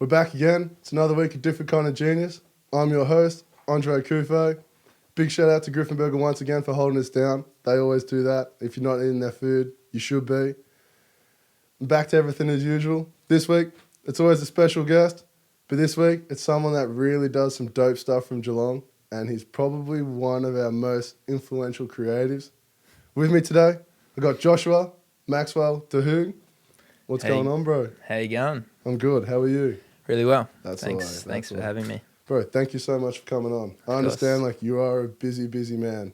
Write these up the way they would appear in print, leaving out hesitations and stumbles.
We're back again. It's another week of Different Kind of Genius. I'm your host, Andre Kufe. Big shout out to Griffenberger once again for holding us down. They always do that. If you're not eating their food, you should be. Back to everything as usual. This week, it's always a special guest. But this week, it's someone that really does some dope stuff from Geelong. And he's probably one of our most influential creatives. With me today, I got Joshua Maxwell de Hoog. What's going on, bro? How you going? I'm good. How are you? Really well. That's Thanks. all right. Thanks for having me. Bro, thank you so much for coming on. I understand, you are a busy man.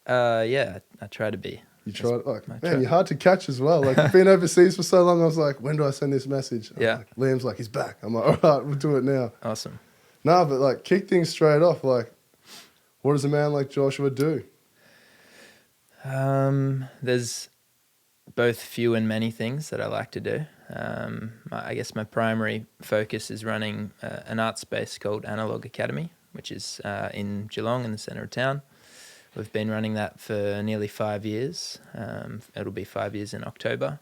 Yeah, I try to be. You tried, you're hard to catch as well. You've been overseas for so long, I was like, when do I send this message? Liam's like, he's back. I'm like, all right, we'll do it now. Awesome. No, but kick things straight off. What does a man like Joshua do? There's both few and many things that I like to do. I guess my primary focus is running an art space called Analogue Academy, which is in Geelong in the centre of town. We've been running that for nearly 5 years. It'll be 5 years in October.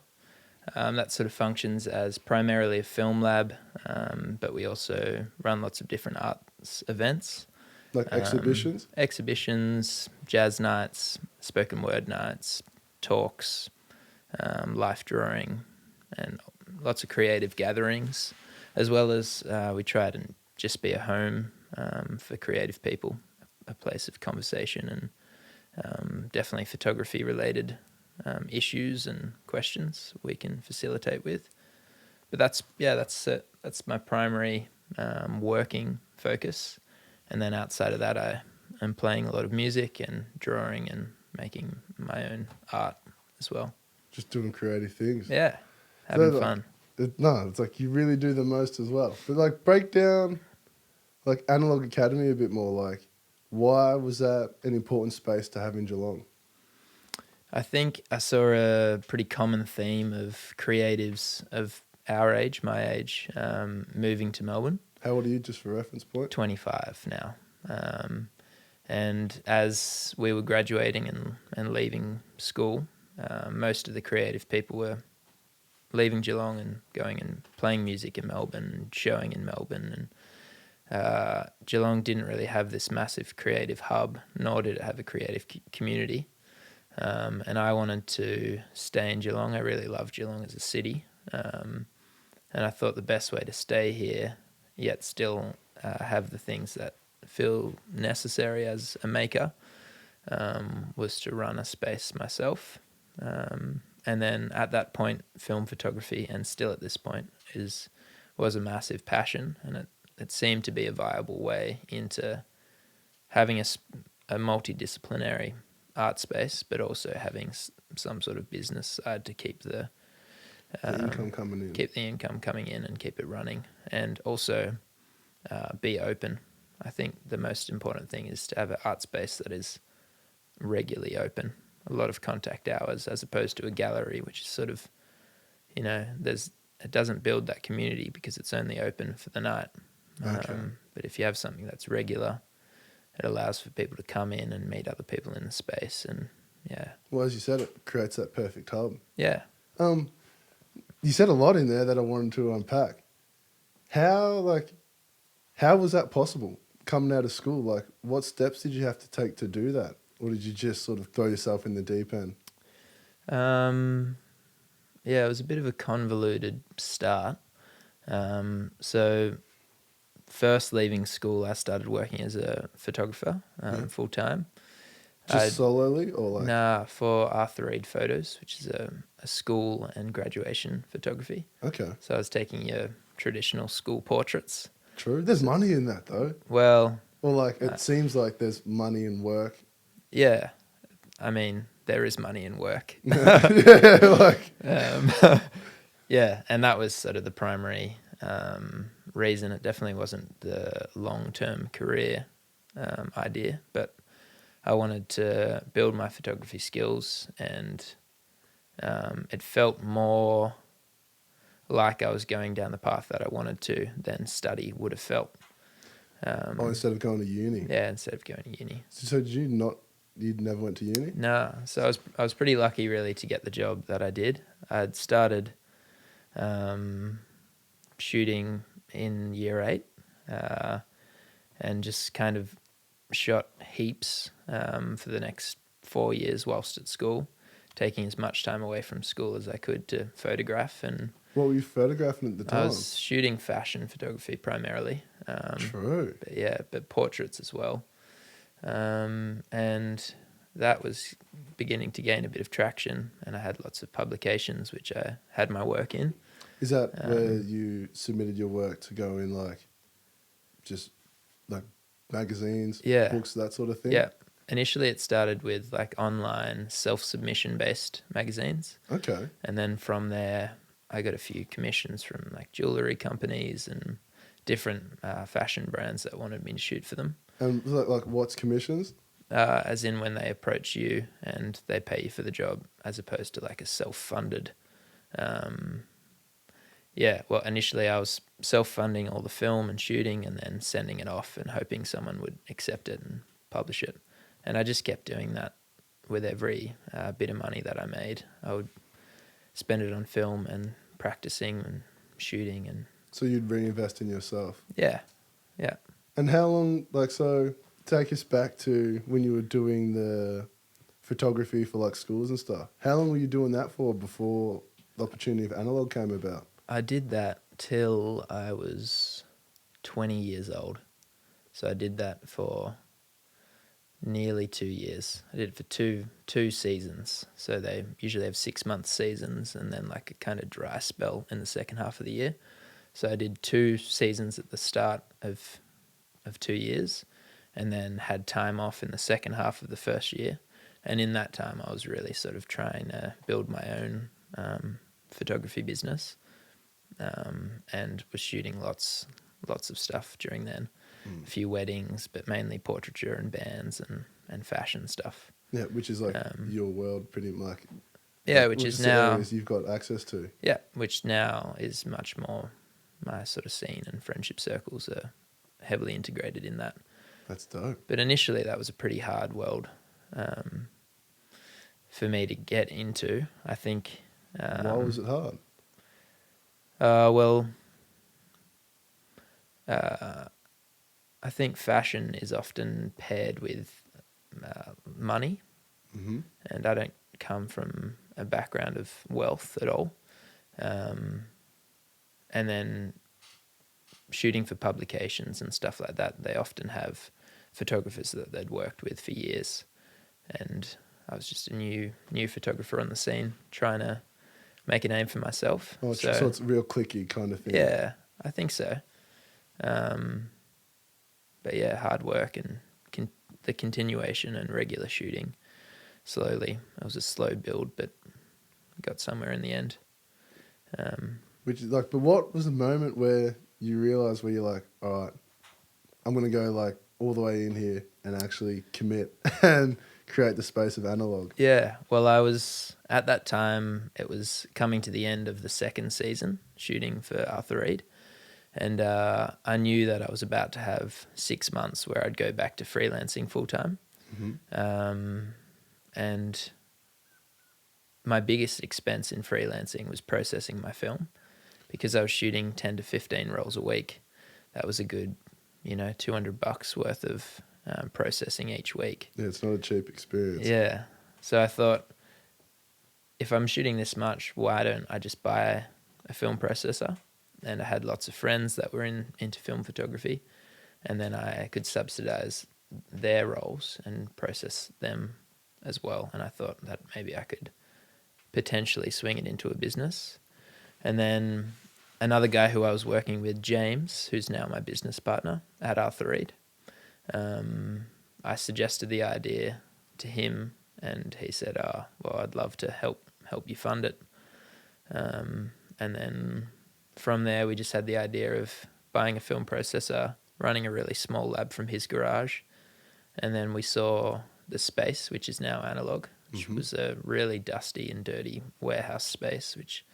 That sort of functions as primarily a film lab, but we also run lots of different arts events. Like exhibitions? Exhibitions, jazz nights, spoken word nights, talks, life drawing, and lots of creative gatherings, as well as we try to just be a home for creative people, a place of conversation and definitely photography related issues and questions we can facilitate with. But that's my primary working focus. And then outside of that, I am playing a lot of music and drawing and making my own art as well. Just doing creative things. Yeah, having fun. It's like you really do the most as well. But break down Analogue Academy a bit more. Why was that an important space to have in Geelong? I think I saw a pretty common theme of creatives of our age, my age, moving to Melbourne. How old are you, just for reference point? 25 now. And as we were graduating and leaving school, most of the creative people were leaving Geelong and going and playing music in Melbourne and showing in Melbourne. And Geelong didn't really have this massive creative hub, nor did it have a creative community. And I wanted to stay in Geelong. I really love Geelong as a city. And I thought the best way to stay here, yet still have the things that feel necessary as a maker, was to run a space myself. And then at that point, film photography, and still at this point, was a massive passion, and it seemed to be a viable way into having a multidisciplinary art space, but also having some sort of business side to keep the income coming in. Keep the income coming in and keep it running, and also be open. I think the most important thing is to have an art space that is regularly open. A lot of contact hours, as opposed to a gallery, which is sort of, it doesn't build that community because it's only open for the night. Okay. But if you have something that's regular, it allows for people to come in and meet other people in the space, and yeah. Well, as you said, it creates that perfect hub. Yeah. You said a lot in there that I wanted to unpack. How was that possible coming out of school? What steps did you have to take to do that? Or did you just sort of throw yourself in the deep end? Yeah, it was a bit of a convoluted start. So first leaving school, I started working as a photographer full time. Just solely or Nah, for Arthur Reed Photos, which is a school and graduation photography. Okay. So I was taking your traditional school portraits. True. There's money in that though. Well... Or it seems like there's money in work. Yeah. I mean, there is money in work. Yeah, yeah, and that was sort of the primary reason. It definitely wasn't the long-term career idea, but I wanted to build my photography skills, and it felt more like I was going down the path that I wanted to than study would have felt. Instead of going to uni? Yeah, instead of going to uni. So did you never went to uni? No, so I was pretty lucky really to get the job that I did. I'd started shooting in year 8, and just kind of shot heaps for the next 4 years whilst at school, taking as much time away from school as I could to photograph. And What were you photographing at the time? I was shooting fashion photography primarily. True. But portraits as well. And that was beginning to gain a bit of traction, and I had lots of publications which I had my work in. Is that where you submitted your work to go in, like, just like magazines, Yeah. books, that sort of thing? Yeah. Initially it started with like online self-submission based magazines. Okay. And then from there I got a few commissions from like jewellery companies and different fashion brands that wanted me to shoot for them. And like what's commissions? As in when they approach you and they pay you for the job, as opposed to like a self-funded. Well, initially I was self-funding all the film and shooting and then sending it off and hoping someone would accept it and publish it. And I just kept doing that with every bit of money that I made. I would spend it on film and practicing and shooting. And So you'd reinvest in yourself. yeah. And how long, like, so take us back to when you were doing the photography for like schools and stuff. How long were you doing that for before the opportunity of Analogue came about? I did that till I was 20 years old. So I did that for nearly 2 years. I did it for two seasons. So they usually have 6-month seasons and then like a kind of dry spell in the second half of the year. So I did 2 seasons at the start of 2 years and then had time off in the second half of the first year. And in that time I was really sort of trying to build my own photography business, and was shooting lots of stuff during then. A few weddings, but mainly portraiture and bands and fashion stuff. Yeah, which is like your world pretty much. Yeah, like, which is the now areas you've got access to. Yeah, which now is much more my sort of scene, and friendship circles are heavily integrated in that. That's dope. But initially that was a pretty hard world for me to get into, I think. Why was it hard? I think fashion is often paired with money, Mm-hmm. and I don't come from a background of wealth at all. And then shooting for publications and stuff like that, they often have photographers that they'd worked with for years, and I was just a new photographer on the scene trying to make a name for myself. Oh, so it's real clicky kind of thing. Yeah, I think so. But yeah, hard work and the continuation and regular shooting slowly. It was a slow build, but got somewhere in the end. Which is like, but what was the moment where you realised where you're like, all right, I'm going to go like all the way in here and actually commit and create the space of Analogue? Yeah, well, I was, at that time, it was coming to the end of the second season, shooting for Arthur Reed. And I knew that I was about to have 6 months where I'd go back to freelancing full time. Mm-hmm. And my biggest expense in freelancing was processing my film, because I was shooting 10 to 15 rolls a week. That was a good, $200 worth of processing each week. Yeah, it's not a cheap experience. Yeah. So I thought, if I'm shooting this much, why don't I just buy a film processor? And I had lots of friends that were into film photography, and then I could subsidize their rolls and process them as well. And I thought that maybe I could potentially swing it into a business. And then another guy who I was working with, James, who's now my business partner at Arthur Reed, I suggested the idea to him, and he said, "Oh, well, I'd love to help you fund it." And then from there, we just had the idea of buying a film processor, running a really small lab from his garage, and then we saw the space, which is now Analogue, which was a really dusty and dirty warehouse space, which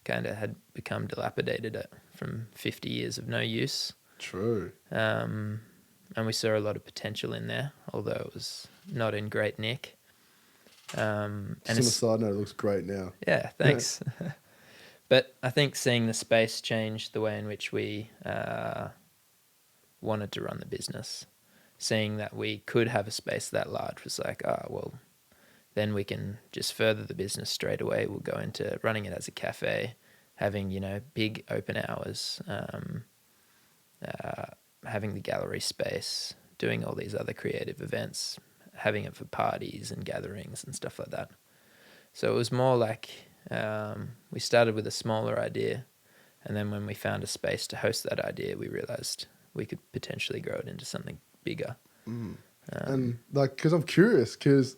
kind of had become dilapidated from 50 years of no use. True. And we saw a lot of potential in there, although it was not in great nick. And on a side note, it looks great now. Yeah, thanks. But I think seeing the space changed the way in which we wanted to run the business. Seeing that we could have a space that large was like, well, then we can just further the business straight away. We'll go into running it as a cafe, having, big open hours, having the gallery space, doing all these other creative events, having it for parties and gatherings and stuff like that. So it was more like we started with a smaller idea, and then when we found a space to host that idea, we realized we could potentially grow it into something bigger. And because I'm curious, because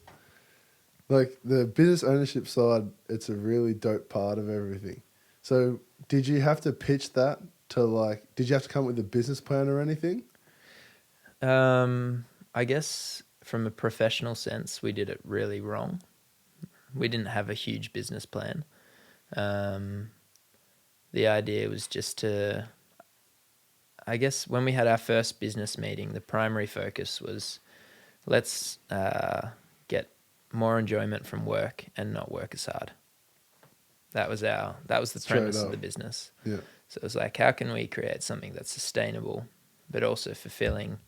the business ownership side, it's a really dope part of everything. So did you have to pitch that to did you have to come up with a business plan or anything? I guess from a professional sense, we did it really wrong. We didn't have a huge business plan. The idea was just to, I guess when we had our first business meeting, the primary focus was let's get more enjoyment from work and not work as hard. That was the premise of the business. Yeah. So it was like, how can we create something that's sustainable, but also fulfilling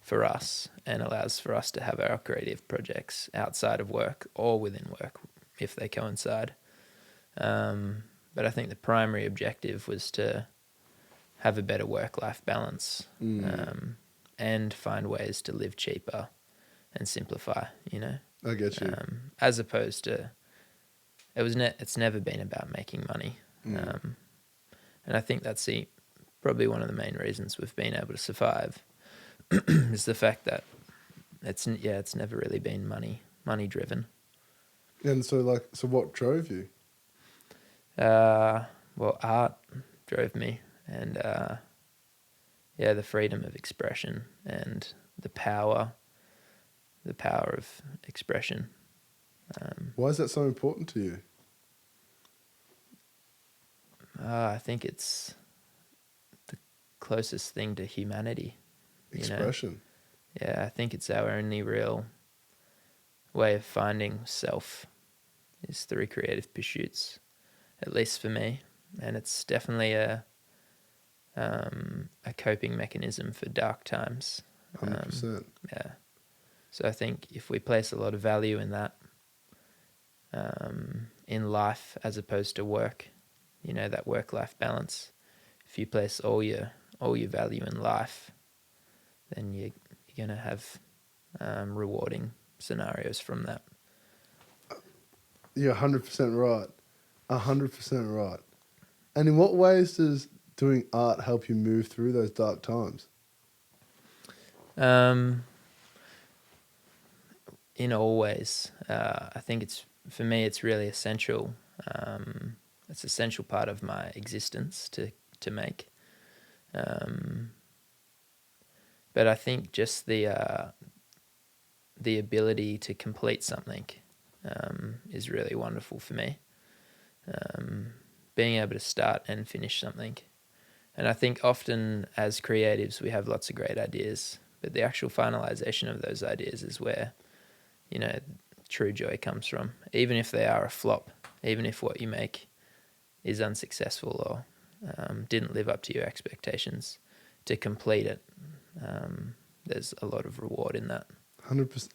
for us and allows for us to have our creative projects outside of work or within work if they coincide. But I think the primary objective was to have a better work-life balance and find ways to live cheaper and simplify, I get you. as opposed to, it's never been about making money. And I think that's probably one of the main reasons we've been able to survive is the fact that it's never really been money driven. And so what drove you? Well, art drove me, and the freedom of expression and the power of expression. Why is that so important to you? I think it's the closest thing to humanity. Expression. Yeah, I think it's our only real way of finding self is through creative pursuits, at least for me. And it's definitely a coping mechanism for dark times. 100%. Yeah. So I think if we place a lot of value in that, in life as opposed to work, that work-life balance, if you place all your value in life, then you're going to have rewarding scenarios from that. You're 100% right. 100% right. And in what ways does doing art help you move through those dark times? In all ways. I think for me, it's really essential. It's an essential part of my existence to make. But I think just the ability to complete something is really wonderful for me. Being able to start and finish something. And I think often as creatives, we have lots of great ideas, but the actual finalization of those ideas is where, true joy comes from. Even if they are a flop, even if what you make is unsuccessful or didn't live up to your expectations, to complete it, there's a lot of reward in that. 100%.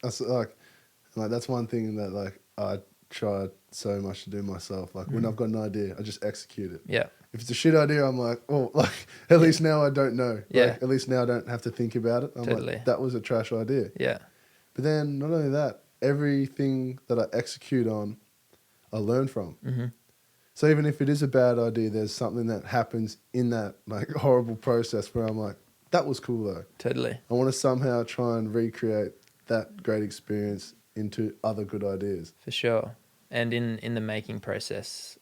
That's one thing that I try so much to do myself. When I've got an idea, I just execute it. Yeah. If it's a shit idea, I'm like, at least now I don't know. Yeah. At least now I don't have to think about it. I'm Totally. like, that was a trash idea. Yeah. But then not only that, everything that I execute on, I learn from. Mm-hmm. So even if it is a bad idea, there's something that happens in that horrible process where I'm like, that was cool though. Totally. I want to somehow try and recreate that great experience into other good ideas. For sure. And in the making process,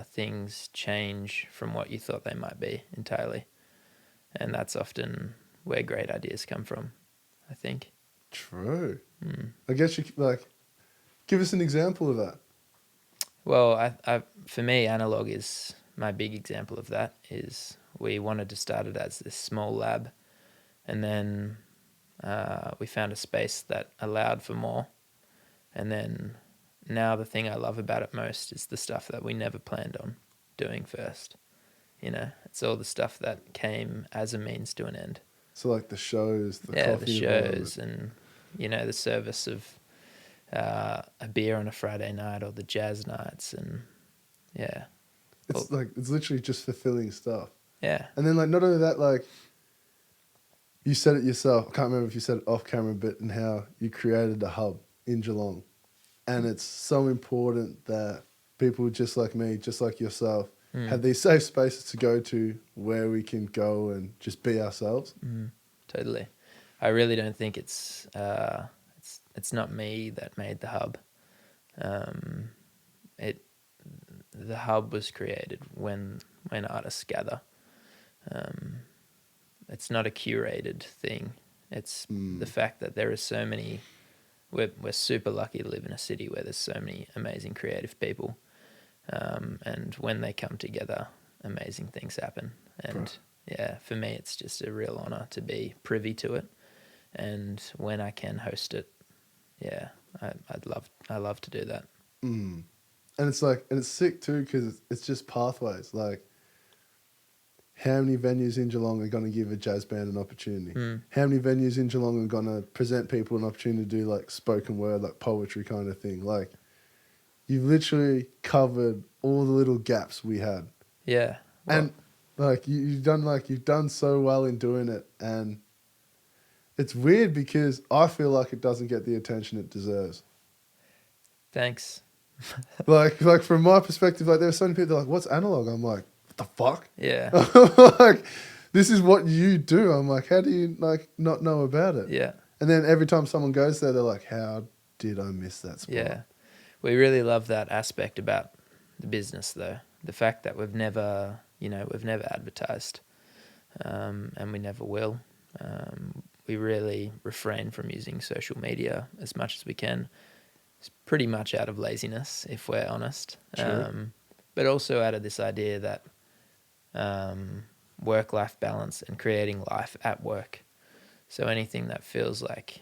things change from what you thought they might be entirely. And that's often where great ideas come from, I think. True. I guess you give us an example of that. Well, for me, Analogue is my big example of that. Is we wanted to start it as this small lab, and then we found a space that allowed for more. And then now the thing I love about it most is the stuff that we never planned on doing first. You know, it's all the stuff that came as a means to an end. So like the shows, the Yeah, the coffee shows environment. and, the service of a beer on a Friday night or the jazz nights and, yeah. It's like, it's literally just fulfilling stuff. Yeah. And then like, not only that, like, you said it yourself. I can't remember if you said it off camera, but in how you created the hub in Geelong. And it's so important that people just like me, just like yourself, have these safe spaces to go to where we can go and just be ourselves. Totally. I really don't think it's not me that made the hub. The hub was created when artists gather. It's not a curated thing. It's the fact that there are so many. We're super lucky to live in a city where there's so many amazing creative people, and when they come together, amazing things happen. And yeah, for me, it's just a real honor to be privy to it. And when I can host it, yeah, I love to do that. And it's like, and it's sick too, because it's just pathways. Like, how many venues in Geelong are going to give a jazz band an opportunity? How many venues in Geelong are going to present people an opportunity to do like spoken word, like poetry kind of thing? Like, you've literally covered all the little gaps we had. Yeah. Well, And like you've done so well in doing it, and it's weird because I feel like it doesn't get the attention it deserves. thanks. like from my perspective, like there are so many people that are like, "What's Analogue?" I'm like, "What the fuck?" Yeah. Like, this is what you do. I'm like, how do you like not know about it? Yeah. And then every time someone goes there, they're like, "How did I miss that spot?" Yeah. We really love that aspect about the business, though. The fact that we've never advertised, and we never will. We really refrain from using social media as much as we can. It's pretty much out of laziness, if we're honest. True. But also out of this idea that work-life balance and creating life at work. So anything that feels like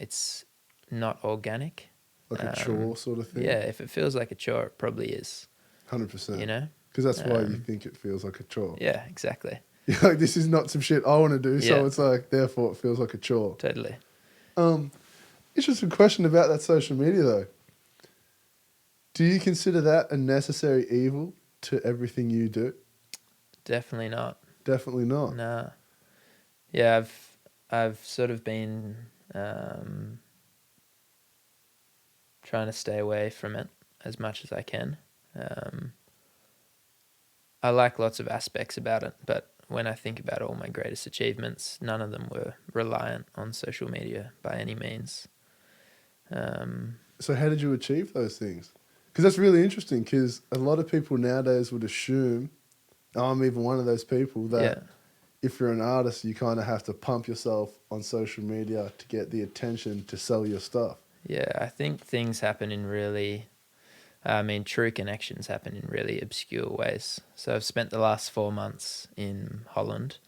it's not organic. Like a chore sort of thing. Yeah, if it feels like a chore, it probably is. 100%. You know? Because that's why you think it feels like a chore. Yeah, exactly. You're like, this is not some shit I want to do, so Yeah. it's like, therefore it feels like a chore. Totally. Interesting question about that social media though. Do you consider that a necessary evil to everything you do? Definitely not. Definitely not. Nah. Yeah, I've sort of been trying to stay away from it as much as I can. I like lots of aspects about it, but when I think about all my greatest achievements, none of them were reliant on social media by any means. So how did you achieve those things? Because that's really interesting, because a lot of people nowadays would assume, I'm even one of those people, that if you're an artist, you kind of have to pump yourself on social media to get the attention to sell your stuff. Yeah, I think things happen in true connections happen in really obscure ways. So I've spent the last 4 months in Holland,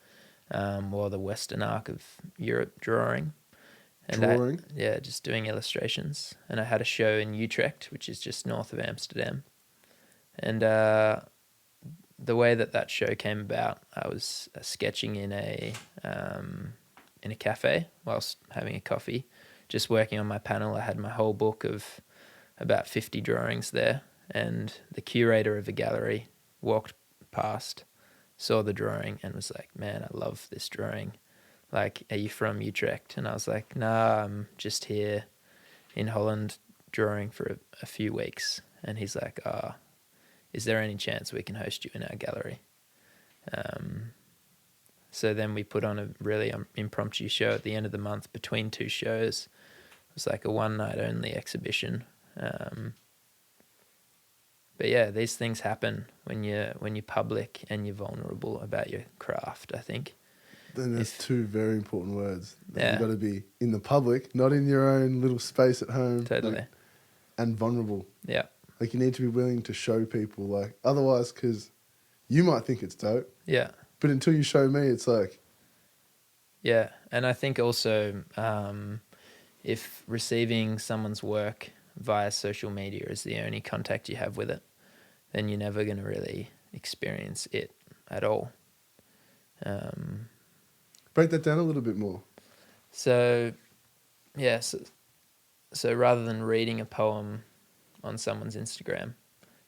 or the western arc of Europe, drawing. Drawing? Just doing illustrations. And I had a show in Utrecht, which is just north of Amsterdam. And the way that show came about, I was sketching in a cafe whilst having a coffee, just working on my panel. I had my whole book of about 50 drawings there, and the curator of the gallery walked past, saw the drawing, and was like, "Man, I love this drawing. Like, are you from Utrecht?" And I was like, "Nah, I'm just here in Holland drawing for a few weeks." And he's like, "Is there any chance we can host you in our gallery?" So then we put on a really impromptu show at the end of the month between two shows. It was like a one-night only exhibition. But yeah, these things happen when you're public and you're vulnerable about your craft, I think. Then there's two very important words. Yeah. You've got to be in the public, not in your own little space at home. Totally. Like, and vulnerable. Yeah. Like, you need to be willing to show people, like, otherwise, because you might think it's dope, Yeah. but until you show me, it's like... Yeah, and I think also if receiving someone's work via social media is the only contact you have with it, then you're never going to really experience it at all. Break that down a little bit more. So, yeah, so rather than reading a poem on someone's Instagram,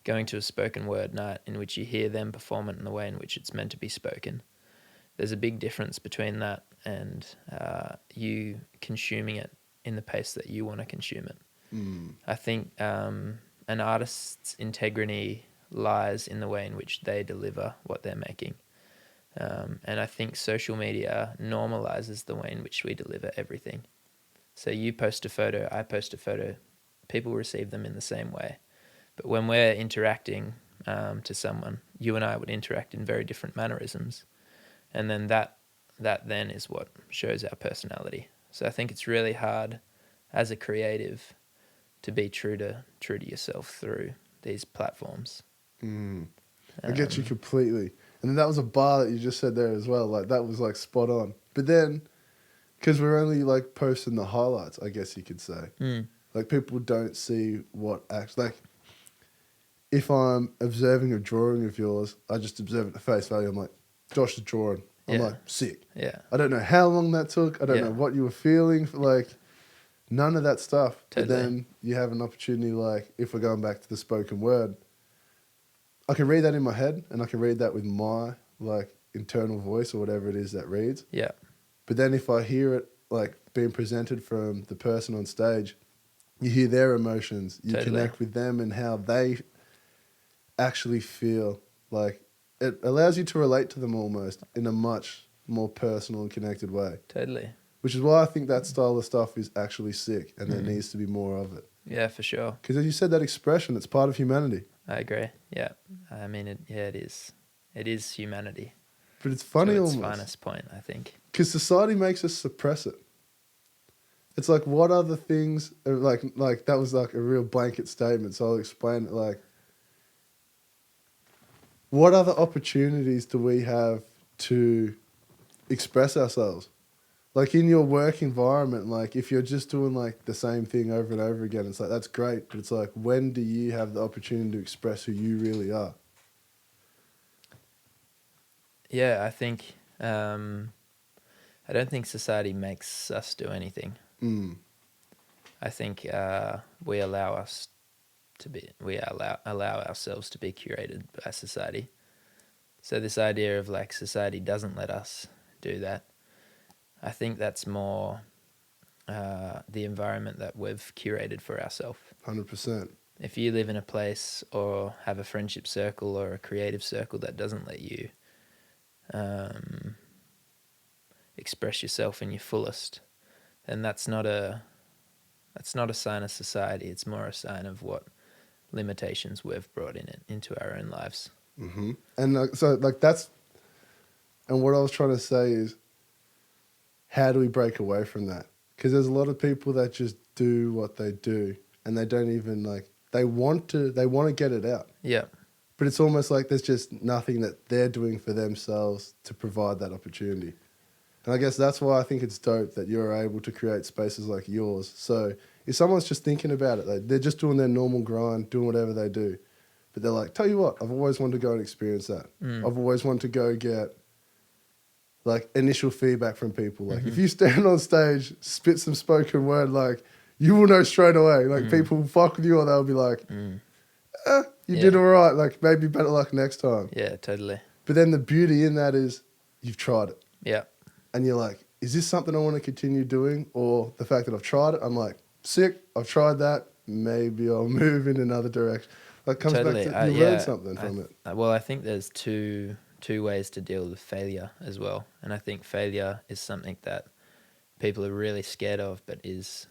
going to a spoken word night in which you hear them perform it in the way in which it's meant to be spoken, there's a big difference between that and you consuming it in the pace that you want to consume it. I think an artist's integrity lies in the way in which they deliver what they're making. And I think social media normalizes the way in which we deliver everything. So you post a photo, I post a photo, people receive them in the same way. But when we're interacting to someone, you and I would interact in very different mannerisms. And then that then is what shows our personality. So I think it's really hard as a creative to be true to yourself through these platforms. I get you completely. And then that was a bar that you just said there as well. Like, that was like spot on. But then, because we're only like posting the highlights, I guess you could say. Like, people don't see what actually, like, if I'm observing a drawing of yours, I just observe it at face value. I'm like, Josh is drawing. I'm like, sick. Yeah. I don't know how long that took. I don't know what you were feeling. Like, none of that stuff. Totally. But then you have an opportunity, like, if we're going back to the spoken word, I can read that in my head and I can read that with my, like, internal voice or whatever it is that reads. Yeah. But then if I hear it, like, being presented from the person on stage, you hear their emotions. You connect with them and how they actually feel. Like, it allows you to relate to them almost in a much more personal and connected way. Totally. Which is why I think that style of stuff is actually sick and there needs to be more of it. Yeah, for sure. Because as you said, that expression, it's part of humanity. I agree. Yeah. I mean, it is. It is humanity. But it's funny to its almost. finest point, I think. Because society makes us suppress it. It's like, what other things, like that was like a real blanket statement, so I'll explain it. Like, what other opportunities do we have to express ourselves? Like, in your work environment, like, if you're just doing like the same thing over and over again, it's like, that's great, but it's like, when do you have the opportunity to express who you really are? Yeah, I think I don't think society makes us do anything. I think we allow ourselves to be curated by society. So this idea of like society doesn't let us do that, I think that's more the environment that we've curated for ourselves. 100%. If you live in a place or have a friendship circle or a creative circle that doesn't let you express yourself in your fullest, then that's not a sign of society. It's more a sign of what limitations we've brought into our own lives. And so, like, that's, and what I was trying to say is, how do we break away from that? Because there's a lot of people that just do what they do, and they don't even, like, they want to get it out. Yeah. But it's almost like there's just nothing that they're doing for themselves to provide that opportunity. And I guess that's why I think it's dope that you're able to create spaces like yours. So if someone's just thinking about it, like, they're just doing their normal grind, doing whatever they do, but they're like, tell you what, I've always wanted to go and experience that. I've always wanted to go get, like, initial feedback from people. Like, if you stand on stage, spit some spoken word, like, you will know straight away. Like, people will fuck with you, or they'll be like, you did all right. Like, maybe better luck next time. Yeah, totally. But then the beauty in that is you've tried it. Yeah. And you're like, is this something I want to continue doing? Or the fact that I've tried it, I'm like, sick, I've tried that. Maybe I'll move in another direction. Like, comes Totally. back to, you learn something from it. Well, I think there's two ways to deal with failure as well. And I think failure is something that people are really scared of, but is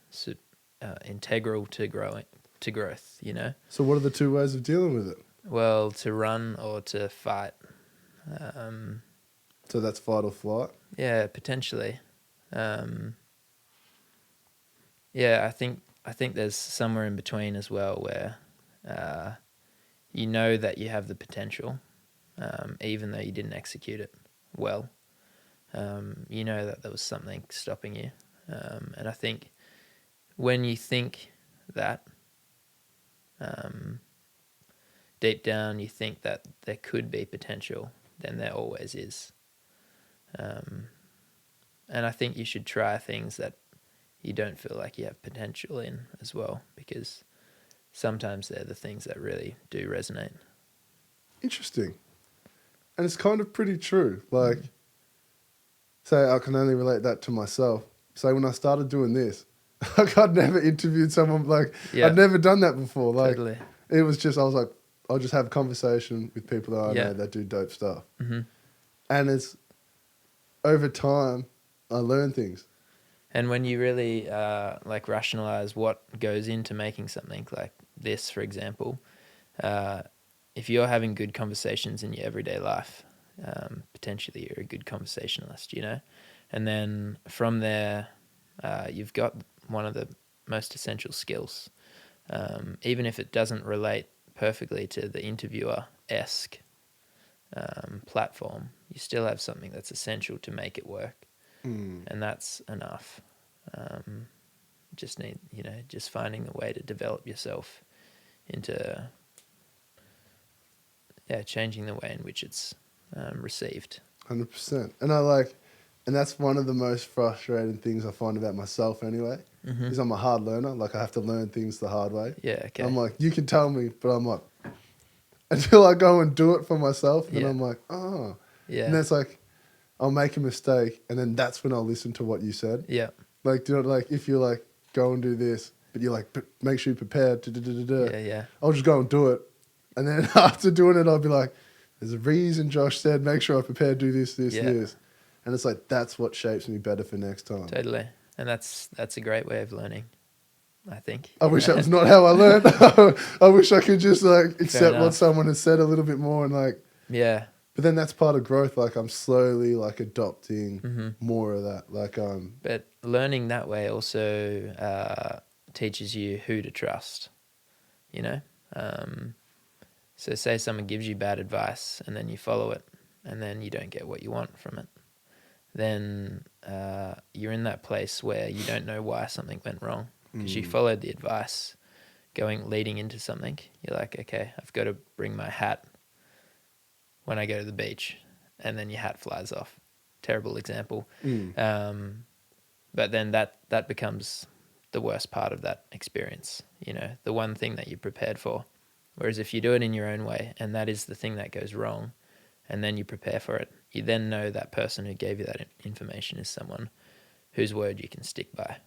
integral to growth, you know? So what are the two ways of dealing with it? Well, to run or to fight. So that's fight or flight? Yeah, potentially. Yeah, I think there's somewhere in between as well where you know that you have the potential, even though you didn't execute it well. You know that there was something stopping you. And I think when you think that, deep down you think that there could be potential, then there always is. And I think you should try things that you don't feel like you have potential in as well, because sometimes they're the things that really do resonate. Interesting. And it's kind of pretty true. Like, say I can only relate that to myself. Say when I started doing this, like I'd never interviewed someone, like Yeah. I'd never done that before. Like Totally. it was just, I was like, I'll just have a conversation with people that I Yeah. know that do dope stuff. Mm-hmm. And it's, over time, I learn things. And when you really like rationalize what goes into making something like this, for example, if you're having good conversations in your everyday life, potentially you're a good conversationalist, you know? And then from there, you've got one of the most essential skills. Even if it doesn't relate perfectly to the interviewer-esque platform, you still have something that's essential to make it work. And that's enough. Just finding a way to develop yourself into, changing the way in which it's received. 100%. And that's one of the most frustrating things I find about myself anyway, is I'm a hard learner. Like I have to learn things the hard way. Yeah, okay. I'm like, you can tell me, but I'm like, until I go and do it for myself, then Yeah. I'm like, oh. Yeah. And then it's like, I'll make a mistake, and then that's when I'll listen to what you said. Yeah. Like, do you know, like if you're like, go and do this, but you're like, make sure you're prepared. Yeah. I'll just go and do it, and then after doing it, I'll be like, there's a reason Josh said, make sure I prepare, do this, Yeah. this. And it's like, that's what shapes me better for next time. Totally. And that's a great way of learning, I think. I wish that was not how I learned. I wish I could just like accept what enough. someone has said a little bit more and like. Yeah. But then that's part of growth. Like I'm slowly like adopting more of that. Like But learning that way also teaches you who to trust, you know? So say someone gives you bad advice and then you follow it and then you don't get what you want from it. Then you're in that place where you don't know why something went wrong because you followed the advice leading into something. You're like, okay, I've got to bring my hat when I go to the beach, and then your hat flies off. Terrible example. But then that becomes the worst part of that experience, you know, the one thing that you're prepared for. Whereas if you do it in your own way, and that is the thing that goes wrong, and then you prepare for it, you then know that person who gave you that information is someone whose word you can stick by.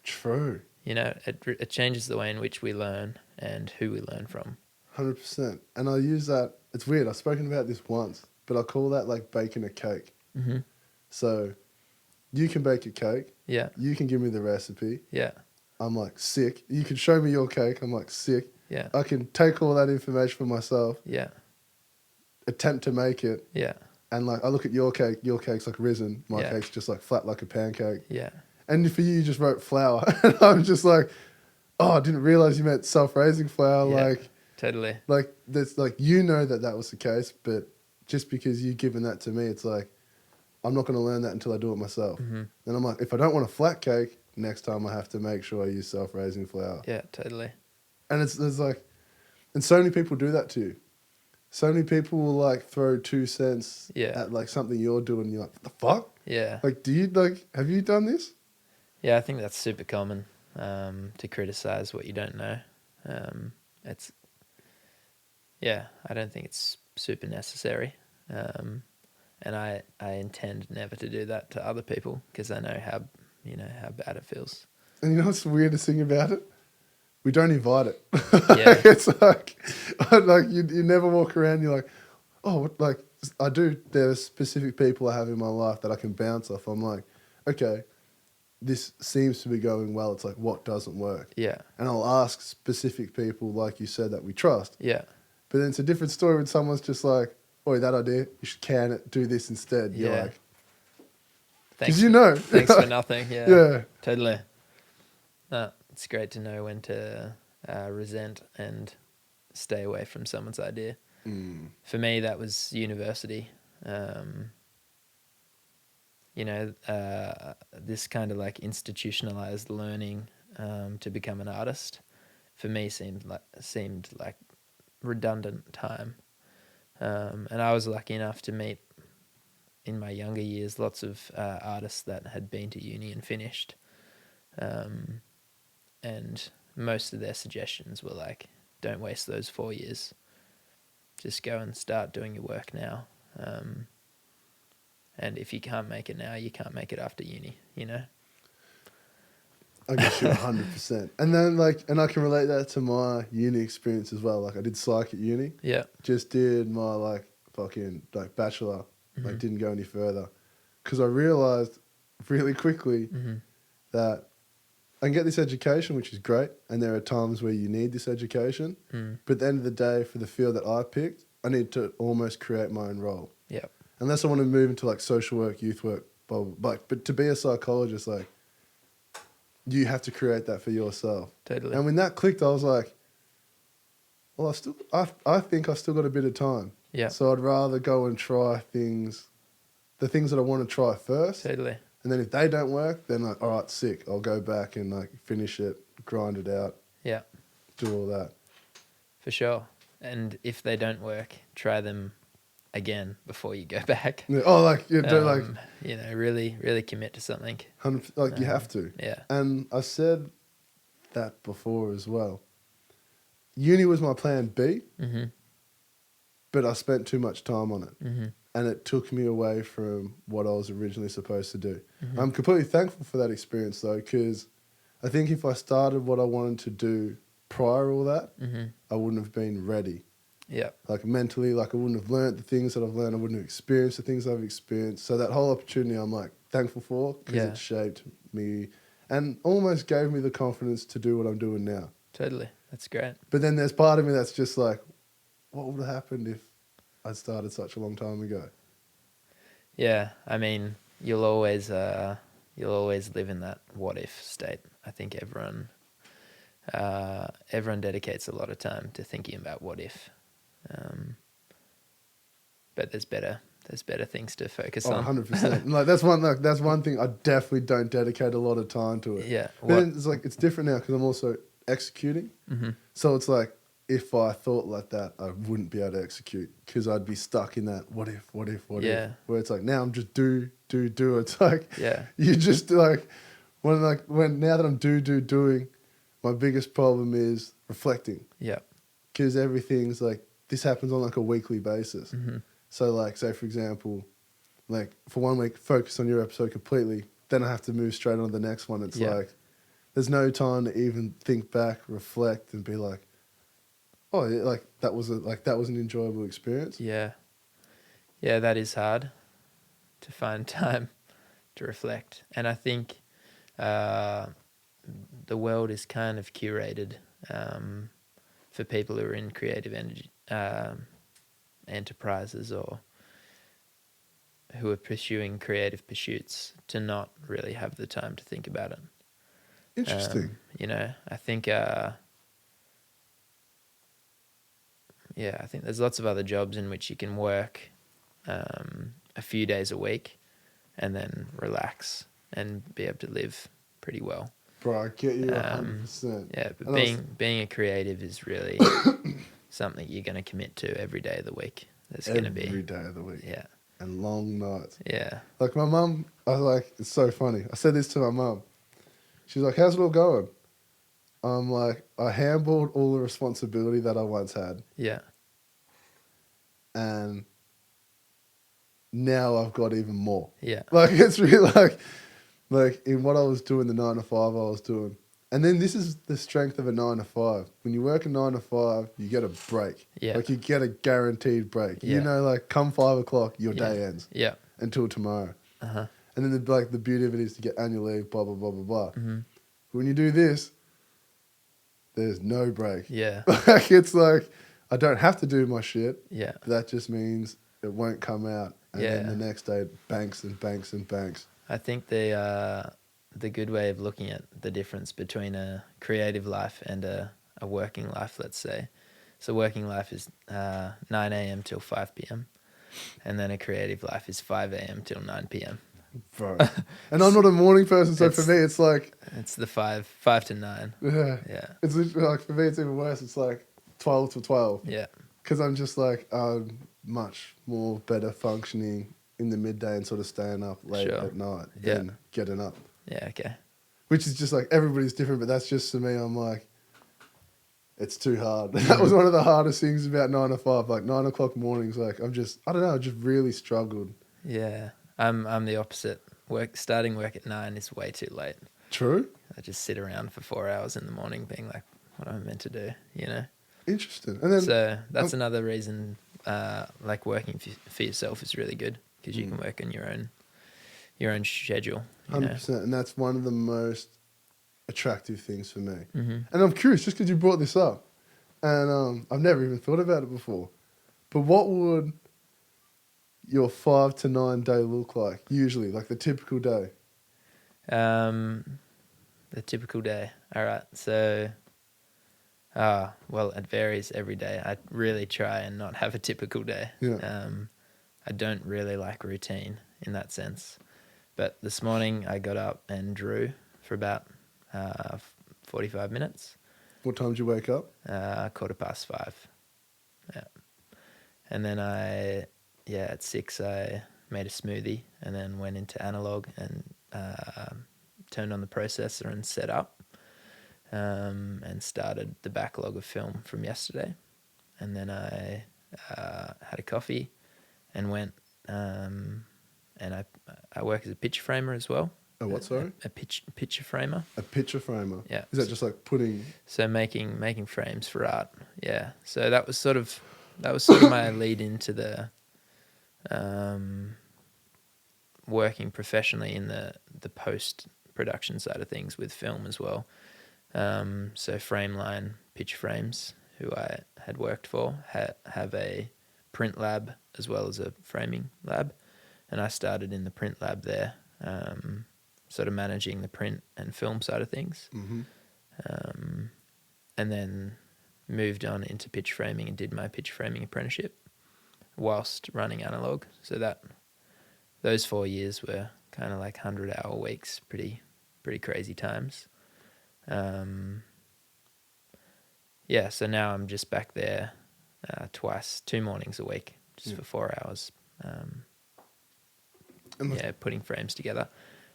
True. You know, it changes the way in which we learn and who we learn from. 100%. And I use that. It's weird. I've spoken about this once, but I call that like baking a cake. So you can bake a cake. Yeah. You can give me the recipe. Yeah. I'm like, sick. You can show me your cake. I'm like, sick. Yeah. I can take all that information for myself, Yeah. attempt to make it. Yeah. And like, I look at your cake. Your cake's like risen. My Yeah. cake's just like flat like a pancake. Yeah. And for you just wrote flour. And I'm just like, oh, I didn't realize you meant self-raising flour. Yeah. Like, Totally. like that's like, you know that was the case, but just because you've given that to me, it's like, I'm not going to learn that until I do it myself. Then I'm like, if I don't want a flat cake, next time I have to make sure I use self-raising flour. Yeah, totally. And it's like, and so many people do that too. So many people will like throw 2 cents at like something you're doing. And you're like, what the fuck? Yeah. Like, have you done this? Yeah, I think that's super common to criticize what you don't know. I don't think it's super necessary. And I intend never to do that to other people because I know how bad it feels. And you know what's the weirdest thing about it? We don't invite it. Yeah. It's like you never walk around. You're like, oh, like I do. There are specific people I have in my life that I can bounce off. I'm like, okay, this seems to be going well. It's like, what doesn't work? Yeah. And I'll ask specific people, like you said, that we trust. Yeah. But then it's a different story when someone's just like, oi, that idea, you should can it, do this instead. You're Yeah. like, Thanks. because you know. Thanks for nothing. Yeah. Yeah. Totally. No, it's great to know when to resent and stay away from someone's idea. For me, that was university. This kind of like institutionalized learning to become an artist for me seemed like redundant time. And I was lucky enough to meet in my younger years lots of artists that had been to uni and finished, and most of their suggestions were like, don't waste those 4 years, just go and start doing your work now, and if you can't make it now, you can't make it after uni, you know. I guess you're 100%. And then and I can relate that to my uni experience as well. Like I did psych at uni. Yeah. Just did my fucking bachelor. Mm-hmm. Didn't go any further. Because I realised really quickly Mm-hmm. that I can get this education, which is great. And there are times where you need this education. Mm. But at the end of the day, for the field that I picked, I need to almost create my own role. Yeah. Unless I want to move into social work, youth work, blah, blah, blah. But to be a psychologist, you have to create that for yourself. Totally. And when that clicked, I was like, well, I think I've still got a bit of time. Yeah. So I'd rather go and try the things that I want to try first. Totally. And then if they don't work, then all right, sick. I'll go back and finish it, grind it out. Yeah. Do all that. For sure. And if they don't work, try them again before you go back. Yeah. Oh, really, really commit to something. 100%, you have to. Yeah. And I said that before as well. Uni was my plan B, Mm-hmm. but I spent too much time on it. Mm-hmm. And it took me away from what I was originally supposed to do. Mm-hmm. I'm completely thankful for that experience, though, because I think if I started what I wanted to do prior all that, Mm-hmm. I wouldn't have been ready. Yeah. Mentally, I wouldn't have learned the things that I've learned. I wouldn't have experienced the things I've experienced. So that whole opportunity, I'm thankful for, because it shaped me and almost gave me the confidence to do what I'm doing now. Totally. That's great. But then there's part of me that's just what would have happened if I'd started such a long time ago? Yeah. I mean, you'll always live in that what if state. I think everyone dedicates a lot of time to thinking about what if. But there's better things to focus on. 100%. That's one thing I definitely don't dedicate a lot of time to it. Yeah. But then it's different now because I'm also executing. Mm-hmm. So it's if I thought like that, I wouldn't be able to execute because I'd be stuck in that what if. Yeah. Where it's now I'm just do. It's Yeah. you just when now that I'm doing, my biggest problem is reflecting. Yeah. Because everything's this happens on a weekly basis. Mm-hmm. So say for example, for 1 week, focus on your episode completely. Then I have to move straight on to the next one. It's there's no time to even think back, reflect, and be that was an enjoyable experience. Yeah. Yeah, that is hard to find time to reflect. And I think the world is kind of curated for people who are in creative energy enterprises or who are pursuing creative pursuits to not really have the time to think about it. Interesting. I think I think there's lots of other jobs in which you can work a few days a week and then relax and be able to live pretty well. Bro, I get you 100%. Yeah, but being a creative is really something you're going to commit to every day of the week. There's going to be every day of the week. Yeah. And long nights. Yeah. My mum, it's so funny. I said this to my mum. She's like, how's it all going? I'm I handled all the responsibility that I once had. Yeah. And now I've got even more. Yeah. It's really in what I was doing, the 9 to 5 I was doing. And then this is the strength of a 9 to 5. When you work a 9 to 5, you get a break. Yeah. You get a guaranteed break. Yeah. Come 5 o'clock, your day ends. Yeah. Until tomorrow. Uh-huh. And then the beauty of it is to get annual leave, blah, blah, blah, blah, blah. Mm-hmm. When you do this, there's no break. Yeah. It's I don't have to do my shit. Yeah. That just means it won't come out. And then the next day it banks and banks and banks. I think the good way of looking at the difference between a creative life and a working life, let's say. So working life is 9 a.m. till 5 p.m. And then a creative life is 5 a.m. till 9 p.m. Bro. And I'm not a morning person, so for me it's It's the 5 to 9. Yeah. Yeah. It's literally like, for me, it's even worse. It's like 12 to 12. Yeah. Because I'm just like, much more better functioning in the midday and sort of staying up late Sure. at night Yeah. than getting up. Yeah. Okay. Which is just like, everybody's different, but that's just to me, I'm like, it's too hard. That was one of the hardest things about 9 to 5. Like 9 o'clock mornings, like I don't know, I just really struggled. Yeah. I'm the opposite. Starting work at 9 is way too late. True? I just sit around for 4 hours in the morning being like, what am I meant to do, you know? Interesting. And then, So that's another reason, like working for yourself is really good because you can work on your own schedule. 100%. And that's one of the most attractive things for me. Mm-hmm. And I'm curious, just because you brought this up, and I've never even thought about it before, but what would your 5 to 9 day look like, usually, like the typical day? The typical day. All right. So, well, it varies every day. I really try and not have a typical day. Yeah. I don't really like routine in that sense. But this morning I got up and drew for about 45 minutes. What time did you wake up? 5:15. Yeah. And then at 6 I made a smoothie and then went into Analogue and turned on the processor and set up and started the backlog of film from yesterday. And then I had a coffee and went and I work as a picture framer as well. A what, sorry? A picture framer. A picture framer. Yeah. Is that just like putting... So making frames for art. Yeah. So that was sort of my lead into the working professionally in the post production side of things with film as well. So Frameline Picture Frames, who I had worked for, have a print lab as well as a framing lab, and I started in the print lab there, sort of managing the print and film side of things, and then moved on into picture framing and did my picture framing apprenticeship whilst running Analogue. So those 4 years were kind of like 100-hour weeks, pretty crazy times. So now I'm just back there 2 mornings a week, just for 4 hours. Putting frames together.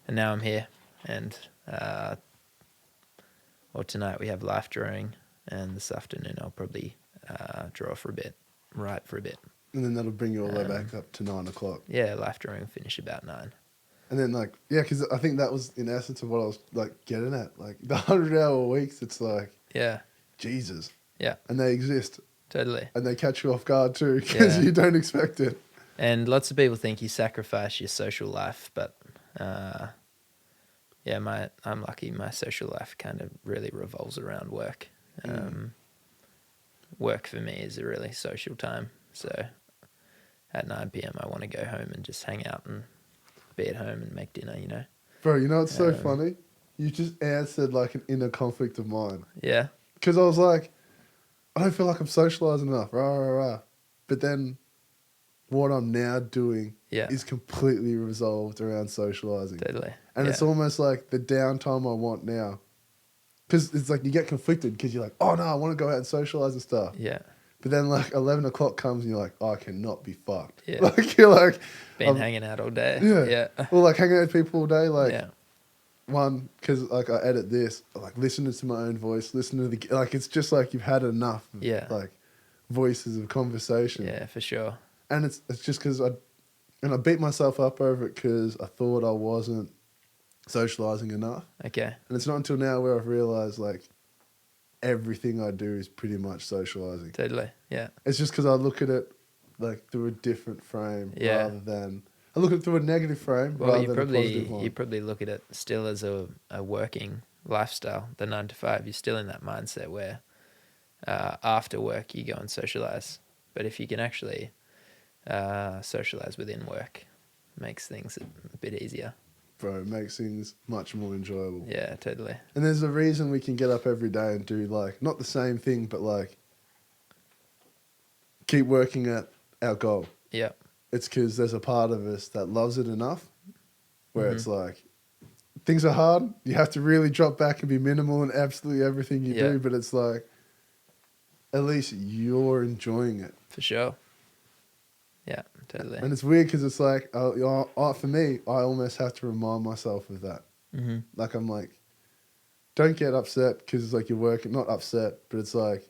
And now I'm here, and tonight we have life drawing, and this afternoon I'll probably draw for a bit, write for a bit. And then that'll bring you all the way back up to 9 o'clock. Yeah, life drawing will finish about 9. And then because I think that was in essence of what I was like getting at. Like the 100-hour weeks, it's like, yeah, Jesus. Yeah. And they exist. Totally. And they catch you off guard too, because you don't expect it. And lots of people think you sacrifice your social life, but I'm lucky. My social life kind of really revolves around work. Work for me is a really social time. So at 9 p.m. I want to go home and just hang out and be at home and make dinner, you know. Bro, you know what's so funny? You just answered like an inner conflict of mine. Yeah. Because I was like, I don't feel like I'm socialising enough. Rah. But then what I'm now doing is completely resolved around socialising. Totally. And it's almost like the downtime I want now. Because it's like you get conflicted because you're like, oh no, I want to go out and socialise and stuff. Yeah. But then like 11 o'clock comes and you're like, oh, I cannot be fucked. Yeah. Like you're like... Been hanging out all day. Yeah. Well, like hanging out with people all day, like... Yeah. One, because like I edit this, like listening to my own voice, listening to the... Like it's just like you've had enough of, like voices of conversation. Yeah, for sure. And it's just because I beat myself up over it because I thought I wasn't socialising enough. Okay. And it's not until now where I've realised like everything I do is pretty much socialising. Totally, yeah. It's just because I look at it like through a different frame rather than... I look at it through a negative frame rather than a positive one. You probably look at it still as a working lifestyle, the 9 to 5. You're still in that mindset where after work you go and socialise. But if you can actually socialise within work, it makes things a bit easier. Bro, it makes things much more enjoyable. Yeah, totally. And there's a reason we can get up every day and do like, not the same thing, but like keep working at our goal. Yeah. It's because there's a part of us that loves it enough where it's like things are hard. You have to really drop back and be minimal in absolutely everything you do. But it's like, at least you're enjoying it. For sure. Yeah, totally. And it's weird because it's like, for me, I almost have to remind myself of that. Mm-hmm. Like, I'm like, don't get upset because it's like you're working, not upset, but it's like,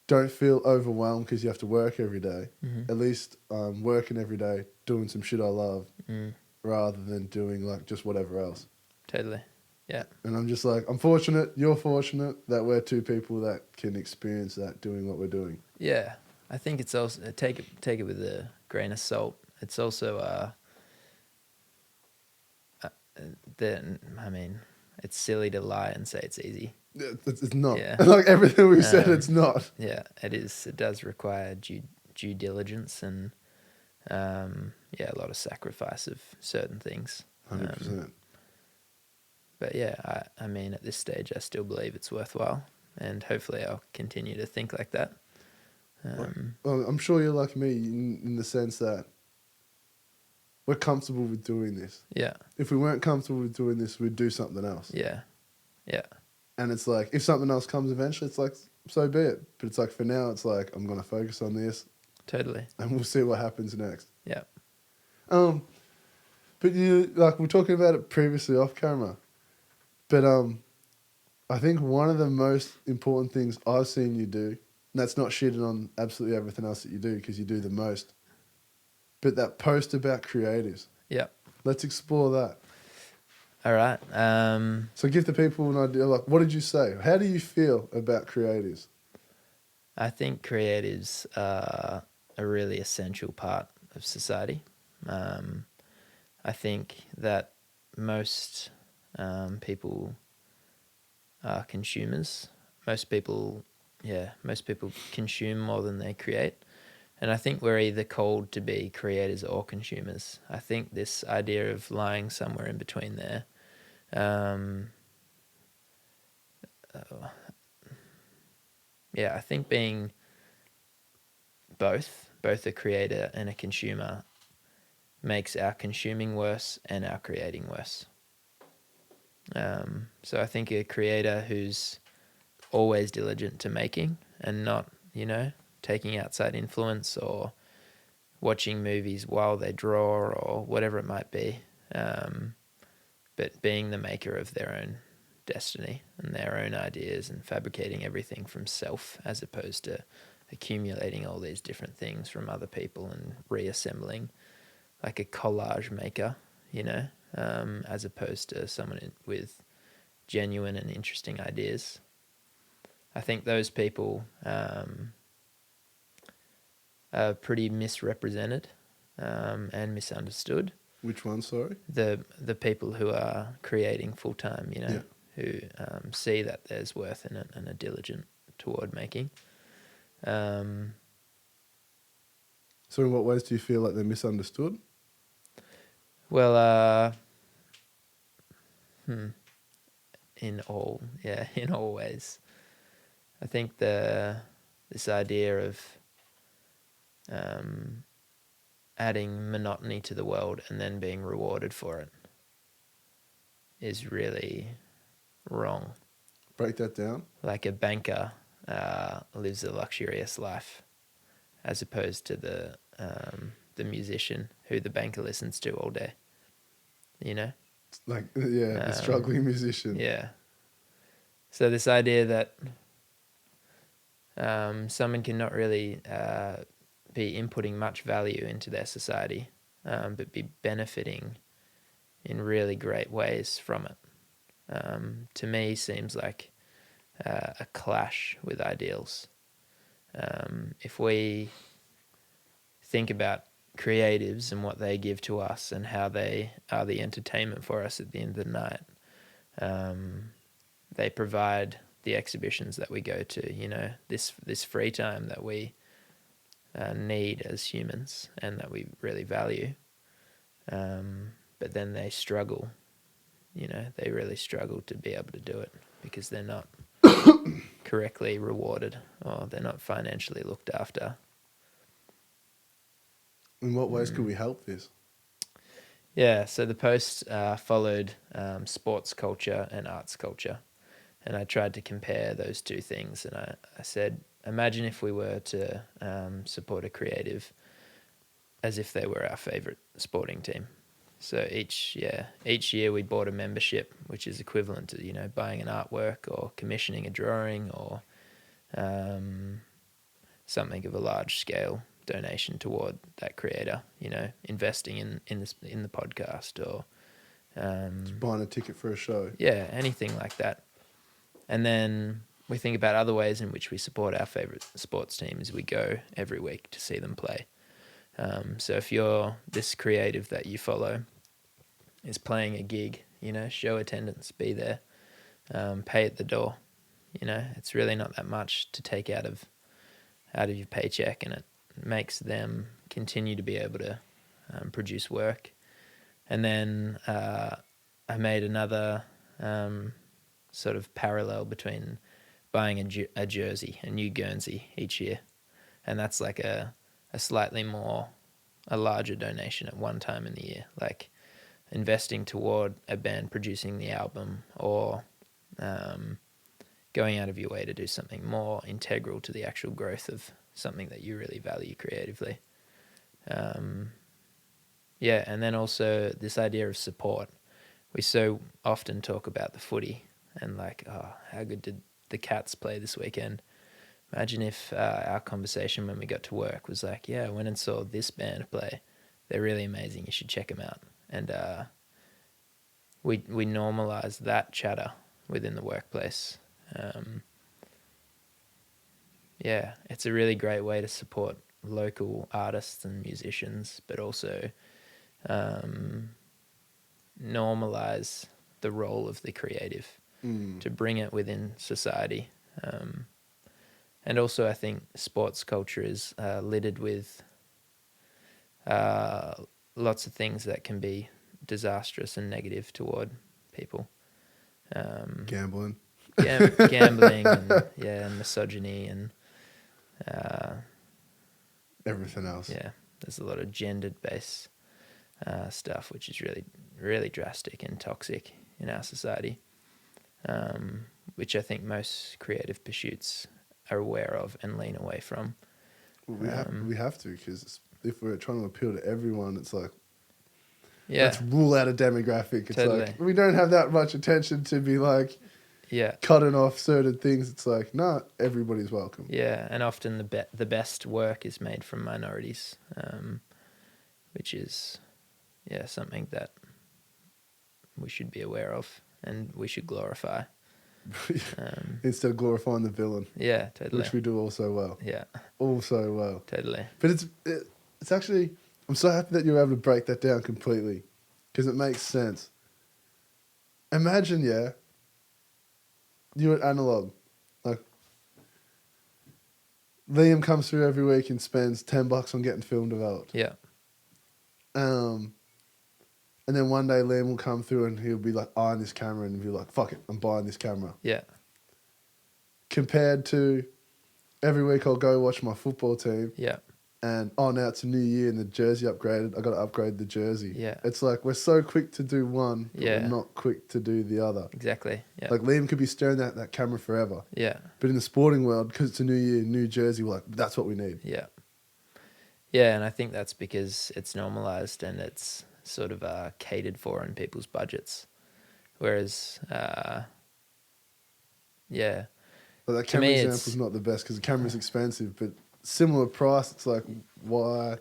don't feel overwhelmed because you have to work every day. Mm-hmm. At least I'm working every day, doing some shit I love, Mm. rather than doing like just whatever else. Totally. Yeah. And I'm just like, I'm fortunate, you're fortunate that we're two people that can experience that doing what we're doing. Yeah. I think it's also, take it with a grain of salt. It's also, it's silly to lie and say it's easy. It's not. Yeah. Like everything we've said, it's not. Yeah, it is. It does require due diligence and, a lot of sacrifice of certain things. 100%. But yeah, I mean, at this stage, I still believe it's worthwhile, and hopefully I'll continue to think like that. Well, I'm sure you're like me in the sense that we're comfortable with doing this. Yeah. If we weren't comfortable with doing this, we'd do something else. Yeah. Yeah. And it's like, if something else comes eventually, it's like, so be it. But it's like, for now, it's like, I'm going to focus on this. Totally. And we'll see what happens next. Yeah. But you, like, we were talking about it previously off camera. But I think one of the most important things I've seen you do, and that's not shitting on absolutely everything else that you do because you do the most, but that post about creatives. Yeah. Let's explore that. All right. So give the people an idea, like, what did you say? How do you feel about creatives? I think creatives are a really essential part of society. I think that most people are consumers. Most people consume more than they create. And I think we're either called to be creators or consumers. I think this idea of lying somewhere in between there, I think being both a creator and a consumer makes our consuming worse and our creating worse. So I think a creator who's always diligent to making and not, taking outside influence or watching movies while they draw or whatever it might be, but being the maker of their own destiny and their own ideas and fabricating everything from self as opposed to accumulating all these different things from other people and reassembling like a collage maker, as opposed to someone with genuine and interesting ideas. I think those people are pretty misrepresented and misunderstood. Which one, sorry? The people who are creating full time, who see that there's worth in it and are diligent toward making. So in what ways do you feel like they're misunderstood? Well, in all ways. I think this idea of adding monotony to the world and then being rewarded for it is really wrong. Break that down. Like a banker lives a luxurious life as opposed to the musician who the banker listens to all day, Like, the struggling musician. Yeah. So this idea that someone can not really be inputting much value into their society, but be benefiting in really great ways from it, to me seems like a clash with ideals. If we think about creatives and what they give to us and how they are the entertainment for us at the end of the night, they provide the exhibitions that we go to, this free time that we need as humans and that we really value. But then they struggle, they really struggle to be able to do it because they're not correctly rewarded or they're not financially looked after. In what ways could we help this? Yeah, so the post followed sports culture and arts culture. And I tried to compare those two things. And I said, imagine if we were to support a creative as if they were our favorite sporting team. So each year we bought a membership, which is equivalent to, you know, buying an artwork or commissioning a drawing or something of a large scale donation toward that creator, you know, investing in the podcast or Just buying a ticket for a show. yeah, anything like that. And then we think about other ways in which we support our favorite sports teams. We go every week to see them play. So if you're this creative that you follow is playing a gig, you know, show attendance, be there, pay at the door. You know, it's really not that much to take out of your paycheck, and it makes them continue to be able to produce work. And then I made another sort of parallel between buying a jersey, a new Guernsey each year, and that's like a larger donation at one time in the year, like investing toward a band producing the album or going out of your way to do something more integral to the actual growth of something that you really value creatively. And then also this idea of support. We so often talk about the footy and like, oh, how good did the Cats play this weekend? Imagine if our conversation when we got to work was like, yeah, I went and saw this band play. They're really amazing. You should check them out. And we normalize that chatter within the workplace. It's a really great way to support local artists and musicians, but also normalize the role of the creative to bring it within society. And also I think sports culture is littered with lots of things that can be disastrous and negative toward people. Gambling. Gambling and misogyny and everything else. Yeah, there's a lot of gendered-based stuff, which is really, really drastic and toxic in our society, which I think most creative pursuits are aware of and lean away from. Well, we have to, because if we're trying to appeal to everyone, it's like, yeah, let's rule out a demographic. It's totally. like, we don't have that much attention to be like, yeah, cutting off certain things. It's like, nah, everybody's welcome. Yeah, and often the best work is made from minorities, which is, something that we should be aware of and we should glorify. Instead of glorifying the villain. Yeah, totally. Which we do also well. Yeah. Also well. Totally. But it's actually, I'm so happy that you were able to break that down completely, because it makes sense. Imagine, you're at Analogue. Like, Liam comes through every week and spends $10 on getting film developed. Yeah. And then one day Liam will come through and he'll be like eyeing this camera and be like, fuck it, I'm buying this camera. Yeah. Compared to every week I'll go watch my football team. Yeah. And, now it's a new year and the jersey upgraded. I got to upgrade the jersey. Yeah. It's like we're so quick to do one, but Yeah. we're not quick to do the other. Exactly. Yeah. Like Liam could be staring at that camera forever. Yeah. But in the sporting world, because it's a new year, new jersey, we're like, that's what we need. Yeah. Yeah, and I think that's because it's normalized and it's sort of catered for in people's budgets. Whereas, But that camera example's not the best because the camera's expensive, but similar price, it's like, why? I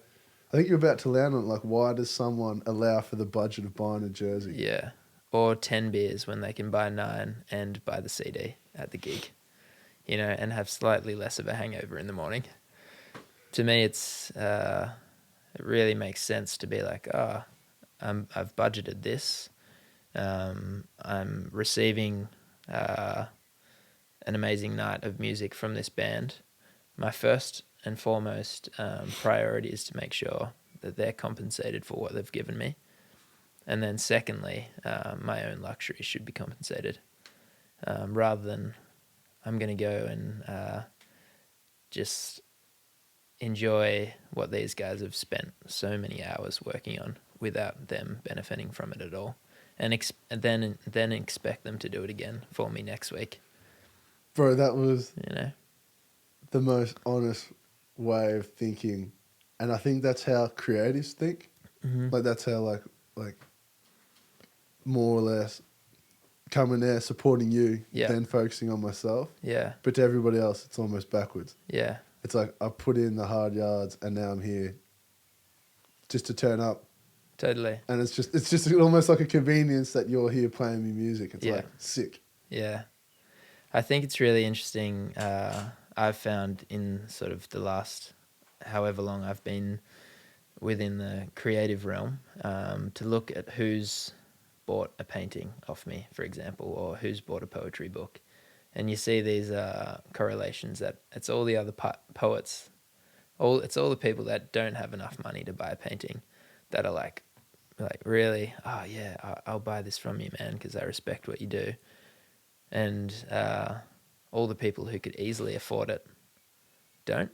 think you're about to land on it, like, why does someone allow for the budget of buying a jersey? Yeah. Or 10 beers when they can buy 9 and buy the CD at the gig, and have slightly less of a hangover in the morning. To me, it really makes sense to be like, I've budgeted this. I'm receiving an amazing night of music from this band. My first and foremost priority is to make sure that they're compensated for what they've given me. And then secondly, my own luxuries should be compensated. Rather than I'm going to go and just enjoy what these guys have spent so many hours working on without them benefiting from it at all, and then expect them to do it again for me next week. Bro, that was You know. the most honest way of thinking, and I think that's how creatives think. Mm-hmm. Like that's how like more or less coming there supporting you, Yeah. then focusing on myself. Yeah. But to everybody else, it's almost backwards. Yeah. It's like I put in the hard yards, and now I'm here just to turn up. Totally. And it's just almost like a convenience that you're here playing me music. It's like sick. Yeah. I think it's really interesting. I've found in sort of the last however long I've been within the creative realm, to look at who's bought a painting off me, for example, or who's bought a poetry book. And you see these correlations that it's all the other poets, it's all the people that don't have enough money to buy a painting that are like really, oh yeah, I'll buy this from you, man, because I respect what you do. And all the people who could easily afford it don't,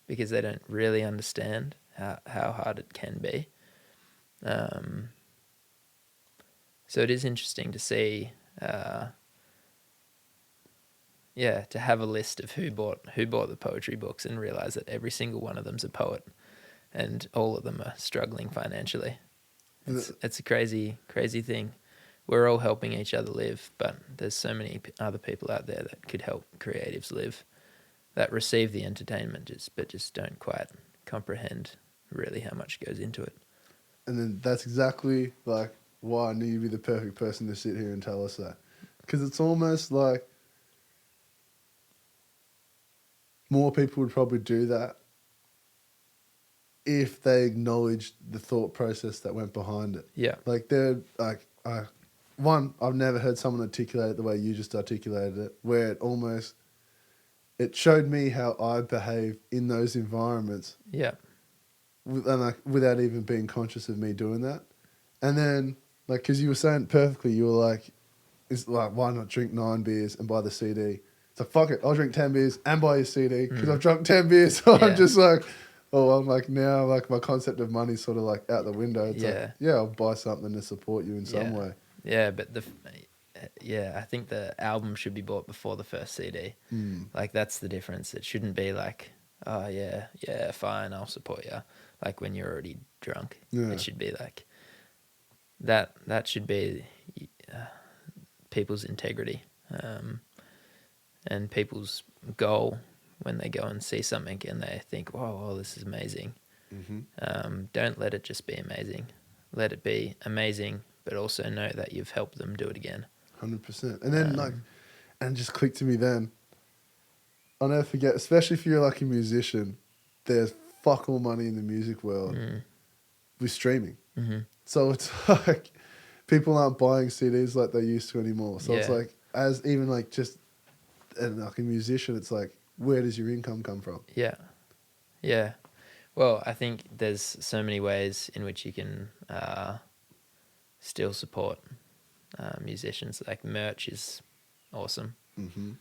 because they don't really understand how hard it can be. So it is interesting to see, to have a list of who bought the poetry books and realize that every single one of them's a poet, and all of them are struggling financially. It's a crazy thing. We're all helping each other live, but there's so many other people out there that could help creatives live, that receive the entertainment but just don't quite comprehend really how much goes into it. And then that's exactly like why I knew you'd be the perfect person to sit here and tell us that. Because it's almost like more people would probably do that if they acknowledged the thought process that went behind it. Yeah. Like I've never heard someone articulate it the way you just articulated it, where it showed me how I behave in those environments. Yeah. Without even being conscious of me doing that. And then, like, because you were saying it perfectly, you were like, it's like, why not drink 9 beers and buy the CD? So fuck it, I'll drink 10 beers and buy your CD because I've drunk 10 beers. So I'm just like, I'm like, now, like, my concept of money's sort of like out the window. It's like, I'll buy something to support you in some way. Yeah, but I think the album should be bought before the first CD. Like, that's the difference. It shouldn't be like, oh, yeah, fine, I'll support you. Like when you're already drunk. Yeah. It should be like, that should be people's integrity, and people's goal when they go and see something and they think, whoa, this is amazing. Mm-hmm. Don't let it just be amazing. Let it be amazing, but also know that you've helped them do it again. 100%. And then and just click to me then, I'll never forget, especially if you're like a musician, there's fuck all money in the music world with streaming. Mm-hmm. So it's like people aren't buying CDs like they used to anymore. So it's like, as even like just like a musician, it's like, where does your income come from? Yeah. Yeah. Well, I think there's so many ways in which you can still support musicians. Like merch is awesome. Mm-hmm.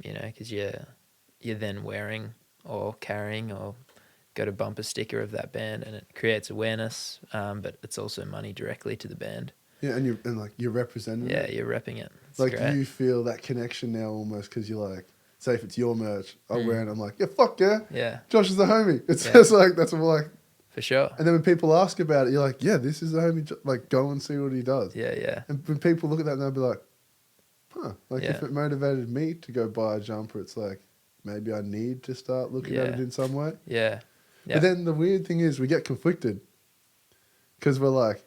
Because you're then wearing or carrying or got a bumper sticker of that band, and it creates awareness, but it's also money directly to the band. Yeah, and you're representing it. Yeah, you're repping it. It's like great. You feel that connection now almost because you're like, say if it's your merch, I'll wear it. I'm like, yeah, fuck yeah. Yeah. Josh is the homie. It's just like, that's what we're like. For sure. And then when people ask about it, you're like, yeah, this is the homie. Like, go and see what he does. Yeah, yeah. And when people look at that, they'll be like, huh. Like, if it motivated me to go buy a jumper, it's like, maybe I need to start looking at it in some way. Yeah. But then the weird thing is we get conflicted because we're like,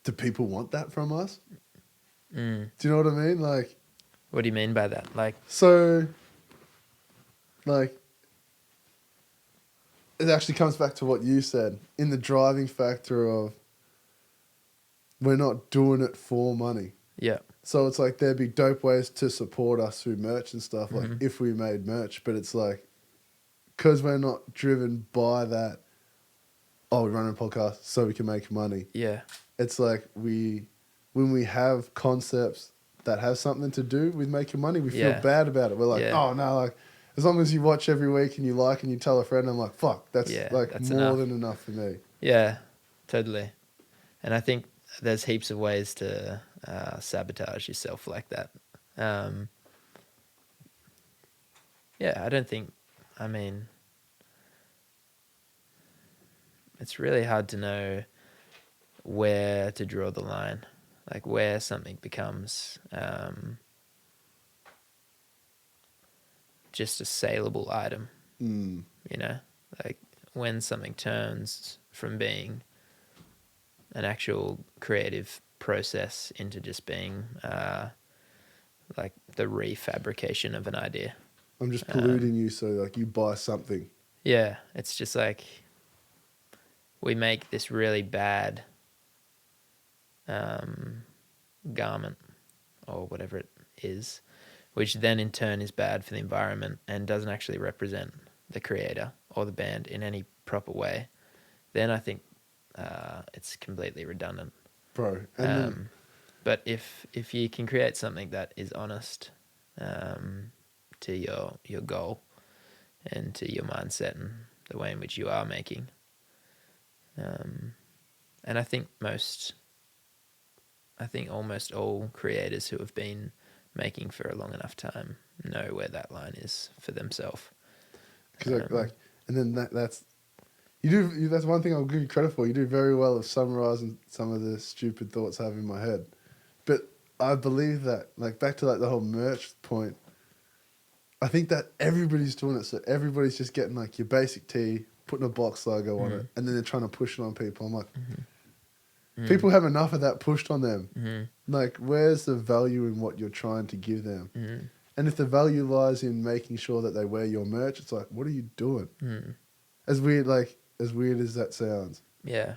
do people want that from us? Do you know what I mean? Like, what do you mean by that? Like, so, like, it actually comes back to what you said in the driving factor of we're not doing it for money. Yeah. So it's like there'd be dope ways to support us through merch and stuff, like if we made merch, but it's like, because we're not driven by that, we're running a podcast so we can make money. Yeah. It's like when we have concepts that have something to do with making money, we feel bad about it. We're like, oh no, like as long as you watch every week and you like and you tell a friend, I'm like, fuck, that's that's more than enough for me. Yeah, totally. And I think there's heaps of ways to sabotage yourself like that. Um, yeah, I don't think, I mean, it's really hard to know where to draw the line, like where something becomes just a saleable item, Mm. you know, like when something turns from being an actual creative process into just being like the refabrication of an idea. I'm just polluting you, so like you buy something. Yeah, it's just like we make this really bad garment or whatever it is, which then in turn is bad for the environment and doesn't actually represent the creator or the band in any proper way. Then I think it's completely redundant. Bro. And then But if you can create something that is honest to your goal and to your mindset and the way in which you are making, and I think almost all creators who have been making for a long enough time know where that line is for themselves. because and then that's that's one thing I'll give you credit for. You do very well of summarizing some of the stupid thoughts I have in my head. But I believe that, like, back to like the whole merch point, I think that everybody's doing it. So everybody's just getting like your basic tee, putting a box logo on it, and then they're trying to push it on people. I'm like, people have enough of that pushed on them. Like, where's the value in what you're trying to give them? And if the value lies in making sure that they wear your merch, it's like, what are you doing? As weird as that sounds. Yeah.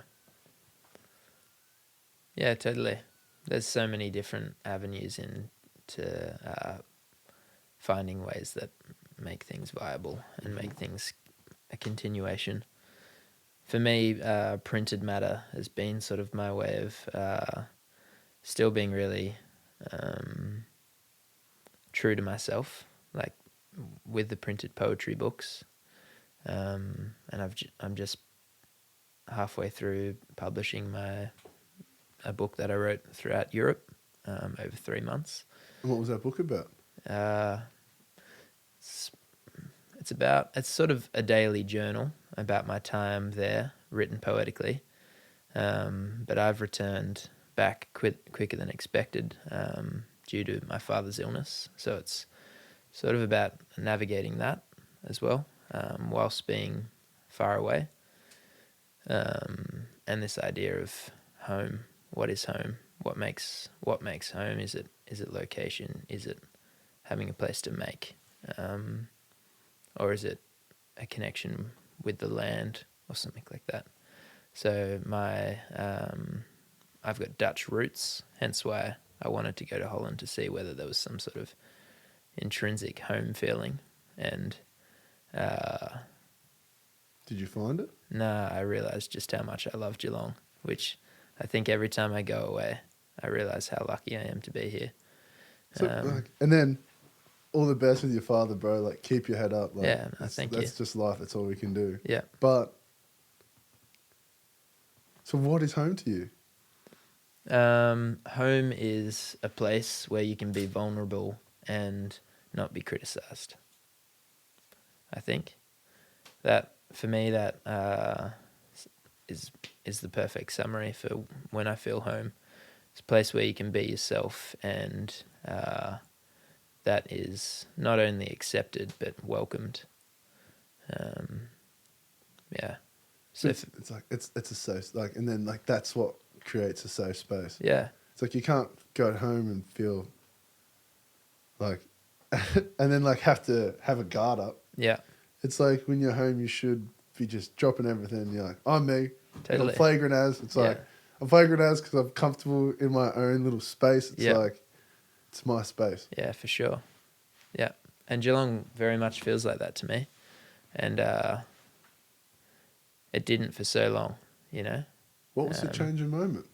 Yeah, totally. There's so many different avenues into finding ways that make things viable and make things a continuation. For me, printed matter has been sort of my way of still being really true to myself, like with the printed poetry books. And I'm just halfway through publishing a book that I wrote throughout Europe over 3 months. And what was that book about? It's sort of a daily journal about my time there, written poetically. But I've returned back quicker than expected due to my father's illness. So it's sort of about navigating that as well, whilst being far away. And this idea of home. What is home? What makes home? Is it location? Is it having a place to make? Or is it a connection with the land or something like that? So I've got Dutch roots, hence why I wanted to go to Holland to see whether there was some sort of intrinsic home feeling. And did you find it? nah, I realised just how much I love Geelong, which I think every time I go away, I realise how lucky I am to be here. So, and then all the best with your father, bro. Like, keep your head up. Like, yeah, no, thank you. That's just life. That's all we can do. Yeah. But, so what is home to you? Home is a place where you can be vulnerable and not be criticised. I think that for me that is the perfect summary for when I feel home. It's a place where you can be yourself and that is not only accepted but welcomed. Yeah. So it's like it's a safe, like, and then like that's what creates a safe space. yeah. It's like you can't go home and feel like, and then like have to have a guard up. Yeah. It's like when you're home, you should be just dropping everything. And you're like, I'm me. Totally. I'm flagrant as. It's like, I'm flagrant as because I'm comfortable in my own little space. It's like, it's my space. Yeah, for sure. Yeah. And Geelong very much feels like that to me. And it didn't for so long, you know. What was the changing moment?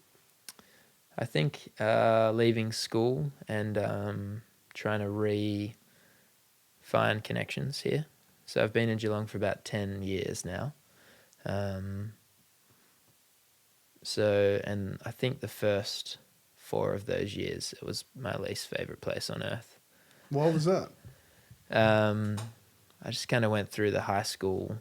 I think leaving school and trying to find connections here. So I've been in Geelong for about 10 years now. So, and I think the first 4 of those years, it was my least favorite place on earth. What was that? I just kind of went through the high school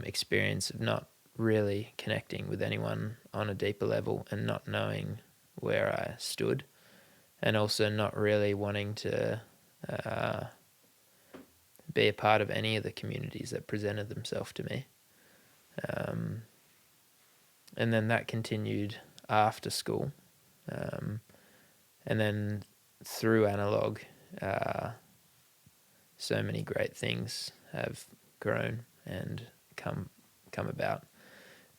experience of not really connecting with anyone on a deeper level and not knowing where I stood, and also not really wanting to be a part of any of the communities that presented themselves to me. And then that continued after school. And then through Analogue, so many great things have grown and come about.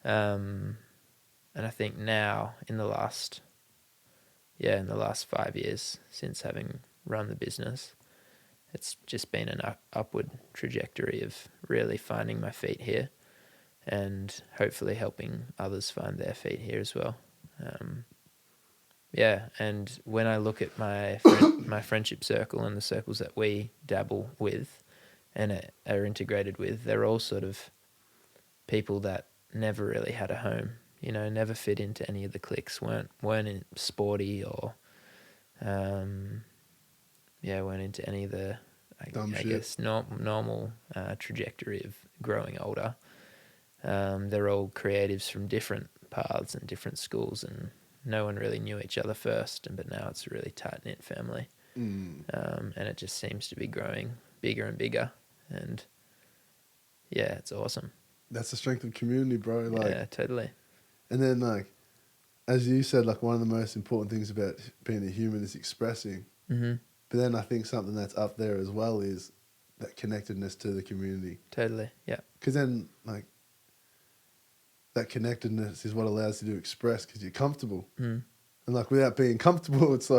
And I think now in the last 5 years since having run the business, it's just been an upward trajectory of really finding my feet here and hopefully helping others find their feet here as well. And when I look at my my friendship circle and the circles that we dabble with and are integrated with, they're all sort of people that never really had a home, never fit into any of the cliques, weren't in sporty or weren't into any of the I guess normal trajectory of growing older. They're all creatives from different paths and different schools, and no one really knew each other first, but now it's a really tight-knit family. And it just seems to be growing bigger and bigger, and yeah, it's awesome. That's the strength of community, bro. Yeah, totally. And then, as you said, one of the most important things about being a human is expressing. Mm-hmm. But then I think something that's up there as well is that connectedness to the community. Totally, yeah. Because then, that connectedness is what allows you to express because you're comfortable. Mm. And, without being comfortable, it's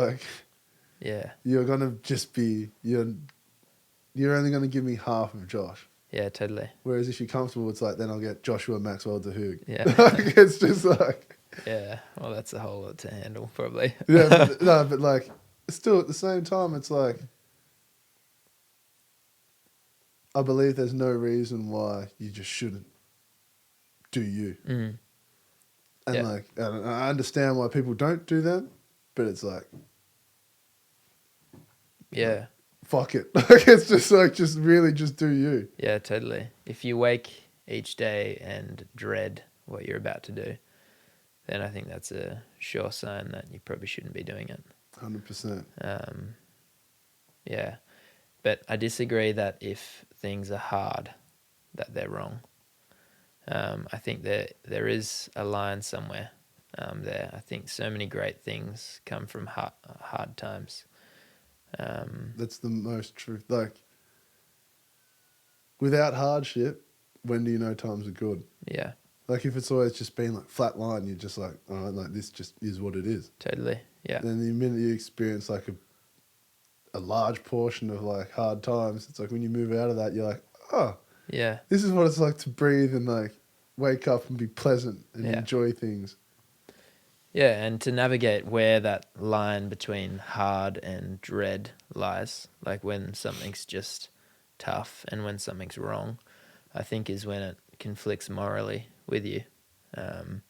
yeah, you're going to just be, you're only going to give me half of Josh. Yeah, totally. Whereas if you're comfortable, it's then I'll get Joshua Maxwell de Hoog. Yeah. It's just Yeah, well, that's a whole lot to handle, probably. Yeah, but still at the same time, it's I believe there's no reason why you just shouldn't do you. Mm. And Yeah. and I understand why people don't do them, but it's yeah. Fuck it. It's just really just do you. Yeah, totally. If you wake each day and dread what you're about to do, then I think that's a sure sign that you probably shouldn't be doing it. 100%. Yeah. But I disagree that if things are hard, that they're wrong. I think there is a line somewhere there. I think so many great things come from hard times. That's the most truth. Without hardship, when do you know times are good? Yeah. If it's always just been flat line, you're just all right, this just is what it is. Totally. Yeah. Then the minute you experience a large portion of hard times, it's when you move out of that, you're oh, yeah, this is what it's like to breathe and wake up and be pleasant and Yeah. enjoy things. Yeah, and to navigate where that line between hard and dread lies, when something's just tough and when something's wrong, I think is when it conflicts morally with you. And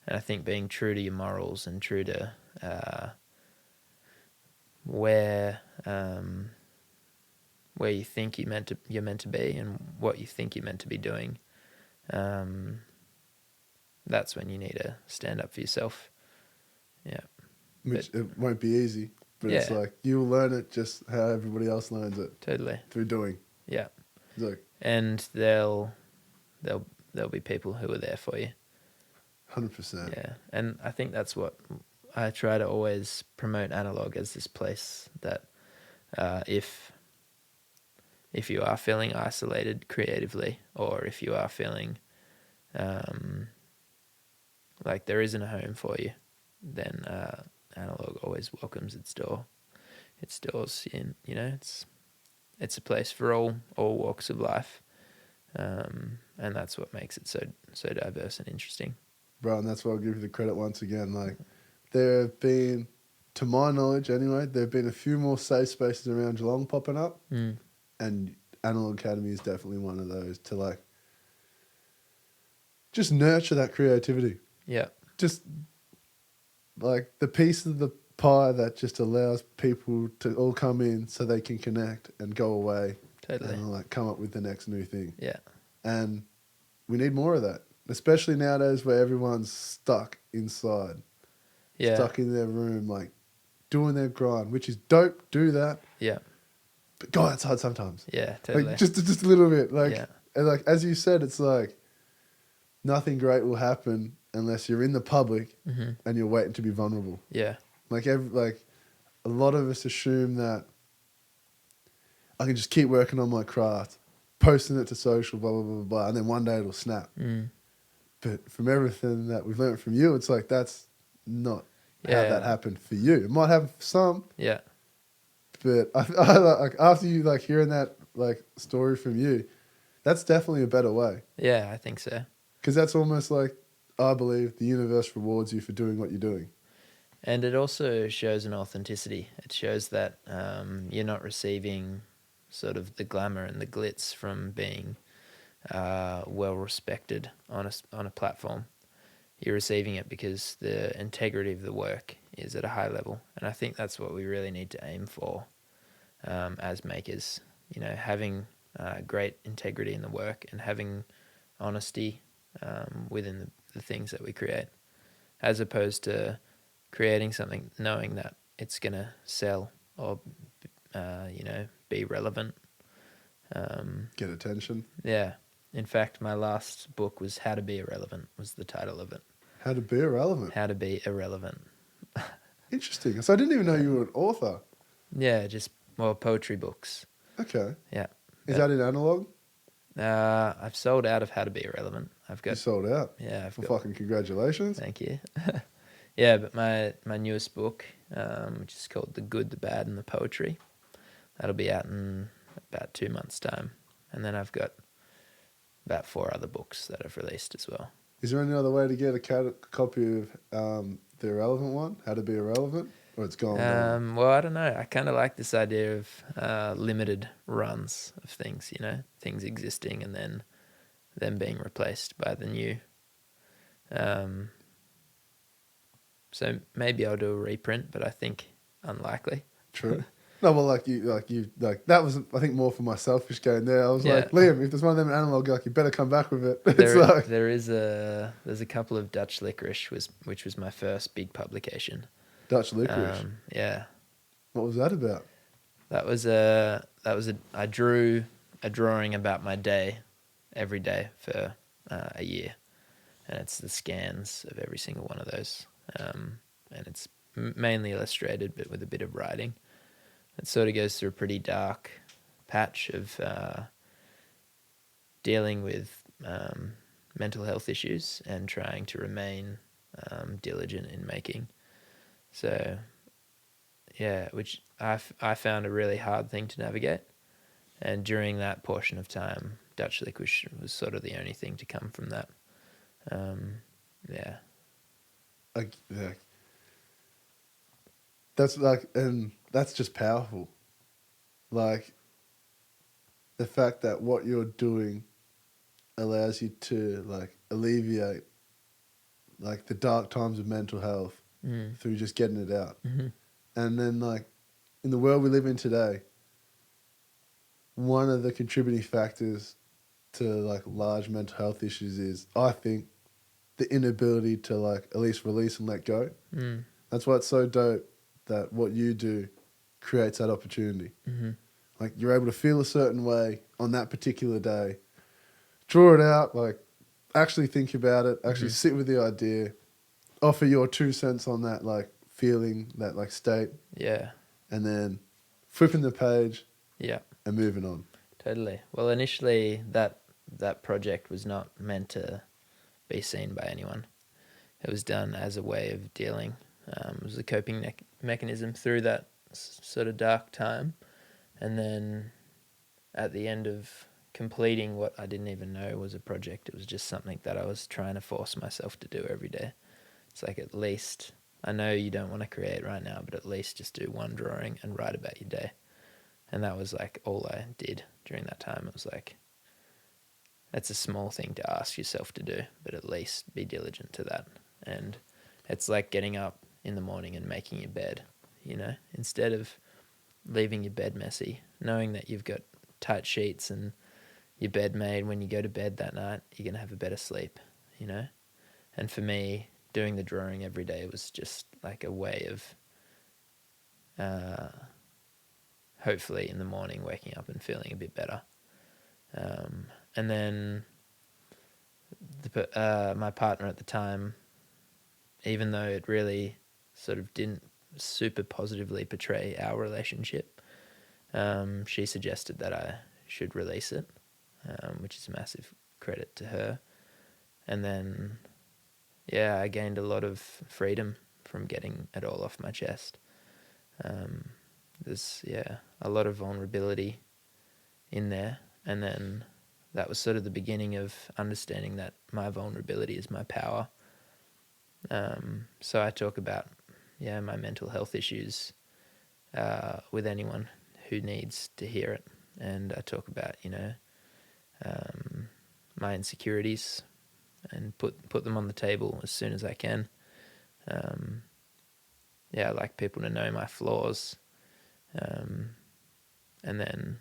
I think being true to your morals and true to where you think you're meant to be and what you think you're meant to be doing, that's when you need to stand up for yourself. Yeah. Which it won't be easy, but it's you'll learn it just how everybody else learns it. Totally. Through doing. Yeah. It's and there'll be people who are there for you. 100%. Yeah. And I think that's what I try to always promote Analogue as, this place that if you are feeling isolated creatively, or if you are feeling like there isn't a home for you, then Analogue always welcomes its doors in. It's a place for all walks of life, and that's what makes it so diverse and interesting. Bro, and that's why I'll give you the credit once again. There have been, to my knowledge anyway, there have been a few more safe spaces around Geelong popping up, and Analogue Academy is definitely one of those to just nurture that creativity. Yeah. just like the piece of the pie that just allows people to all come in so they can connect and go away Totally. and like come up with the next new thing. Yeah. And we need more of that, especially nowadays where everyone's stuck inside, Yeah. stuck in their room, like doing their grind, which is dope. Do that, Yeah. but go outside sometimes. Yeah. Totally. Like just a little bit. Like Yeah. and like as you said, it's like nothing great will happen unless you're in the public Mm-hmm. and you're waiting to be vulnerable. Yeah. Like a lot of us assume that I can just keep working on my craft, posting it to social, blah blah blah blah, blah, and then one day it'll snap. Mm. But from everything that we've learned from you, it's like that's not how Yeah. that happened for you. It might happen for some, Yeah. but I like after you like hearing that like story from you, that's definitely a better way. Yeah. I think so. Because that's almost like, I believe, the universe rewards you for doing what you're doing. And it also shows an authenticity. It shows that you're not receiving sort of the glamour and the glitz from being well respected on a platform. You're receiving it because the integrity of the work is at a high level, and I think that's what we really need to aim for as makers. You know, having great integrity in the work and having honesty within the things that we create, as opposed to creating something knowing that it's gonna sell or be relevant. Get attention. Yeah. In fact, my last book was How to Be Irrelevant, was the title of it. How to be irrelevant. How to Be Irrelevant. Interesting. So I didn't even know you were an author. Yeah, just more poetry books. Okay. Yeah. Is that in Analogue? I've sold out of How to Be Irrelevant. I've You got, sold out. yeah, I've Well, got, fucking congratulations. thank you. Yeah, but my newest book, which is called The Good, the Bad, and the Poetry, that'll be out in about 2 months' time. And then I've got about 4 other books that I've released as well. Is there any other way to get a copy of the irrelevant one? How to be irrelevant? Or it's gone? Well, I don't know. I kind of like this idea of limited runs of things, you know, things existing and then them being replaced by the new. So maybe I'll do a reprint, but I think unlikely. True. No, well, like that was, I think, more for my selfish gain there. I was Yeah. like, Liam, if there's one of them in Analogue, like, you better come back with it. It's There's a couple of Dutch Licorice, which was my first big publication. Dutch licorice. Yeah. What was that about? I drew a drawing about my day every day for a year, and it's the scans of every single one of those, and it's mainly illustrated but with a bit of writing. It sort of goes through a pretty dark patch of dealing with mental health issues and trying to remain diligent in making. So, yeah, which I found a really hard thing to navigate. And during that portion of time, Dutch Licorice was sort of the only thing to come from that. Yeah. Yeah. That's like, and that's just powerful. Like, the fact that what you're doing allows you to, like, alleviate, like, the dark times of mental health through just getting it out. Mm-hmm. And then, like, in the world we live in today, one of the contributing factors to, like, large mental health issues is, I think, the inability to, like, at least release and let go. Mm. That's why it's so dope that what you do creates that opportunity. Mm-hmm. Like, you're able to feel a certain way on that particular day, draw it out, like, actually think about it, actually sit with the idea, offer your 2 cents on that, like, feeling, that, like, state, Yeah. and then flipping the page Yeah. and moving on. Totally. Well, initially that project was not meant to be seen by anyone. It was done as a way of dealing. It was a coping mechanism through that sort of dark time. And then at the end of completing what I didn't even know was a project, it was just something that I was trying to force myself to do every day. It's like, at least, I know you don't want to create right now, but at least just do one drawing and write about your day. And that was like all I did during that time. It was like, that's a small thing to ask yourself to do, but at least be diligent to that. And it's like getting up in the morning and making your bed, you know, instead of leaving your bed messy, knowing that you've got tight sheets and your bed made. When you go to bed that night, you're going to have a better sleep, you know? And for me, doing the drawing every day was just like a way of hopefully in the morning waking up and feeling a bit better. And then my partner at the time, even though it really sort of didn't super positively portray our relationship, she suggested that I should release it, which is a massive credit to her. And then, yeah, I gained a lot of freedom from getting it all off my chest. There's, a lot of vulnerability in there. And then that was sort of the beginning of understanding that my vulnerability is my power. So I talk about, my mental health issues with anyone who needs to hear it. And I talk about, my insecurities and put them on the table as soon as I can. I like people to know my flaws. And then,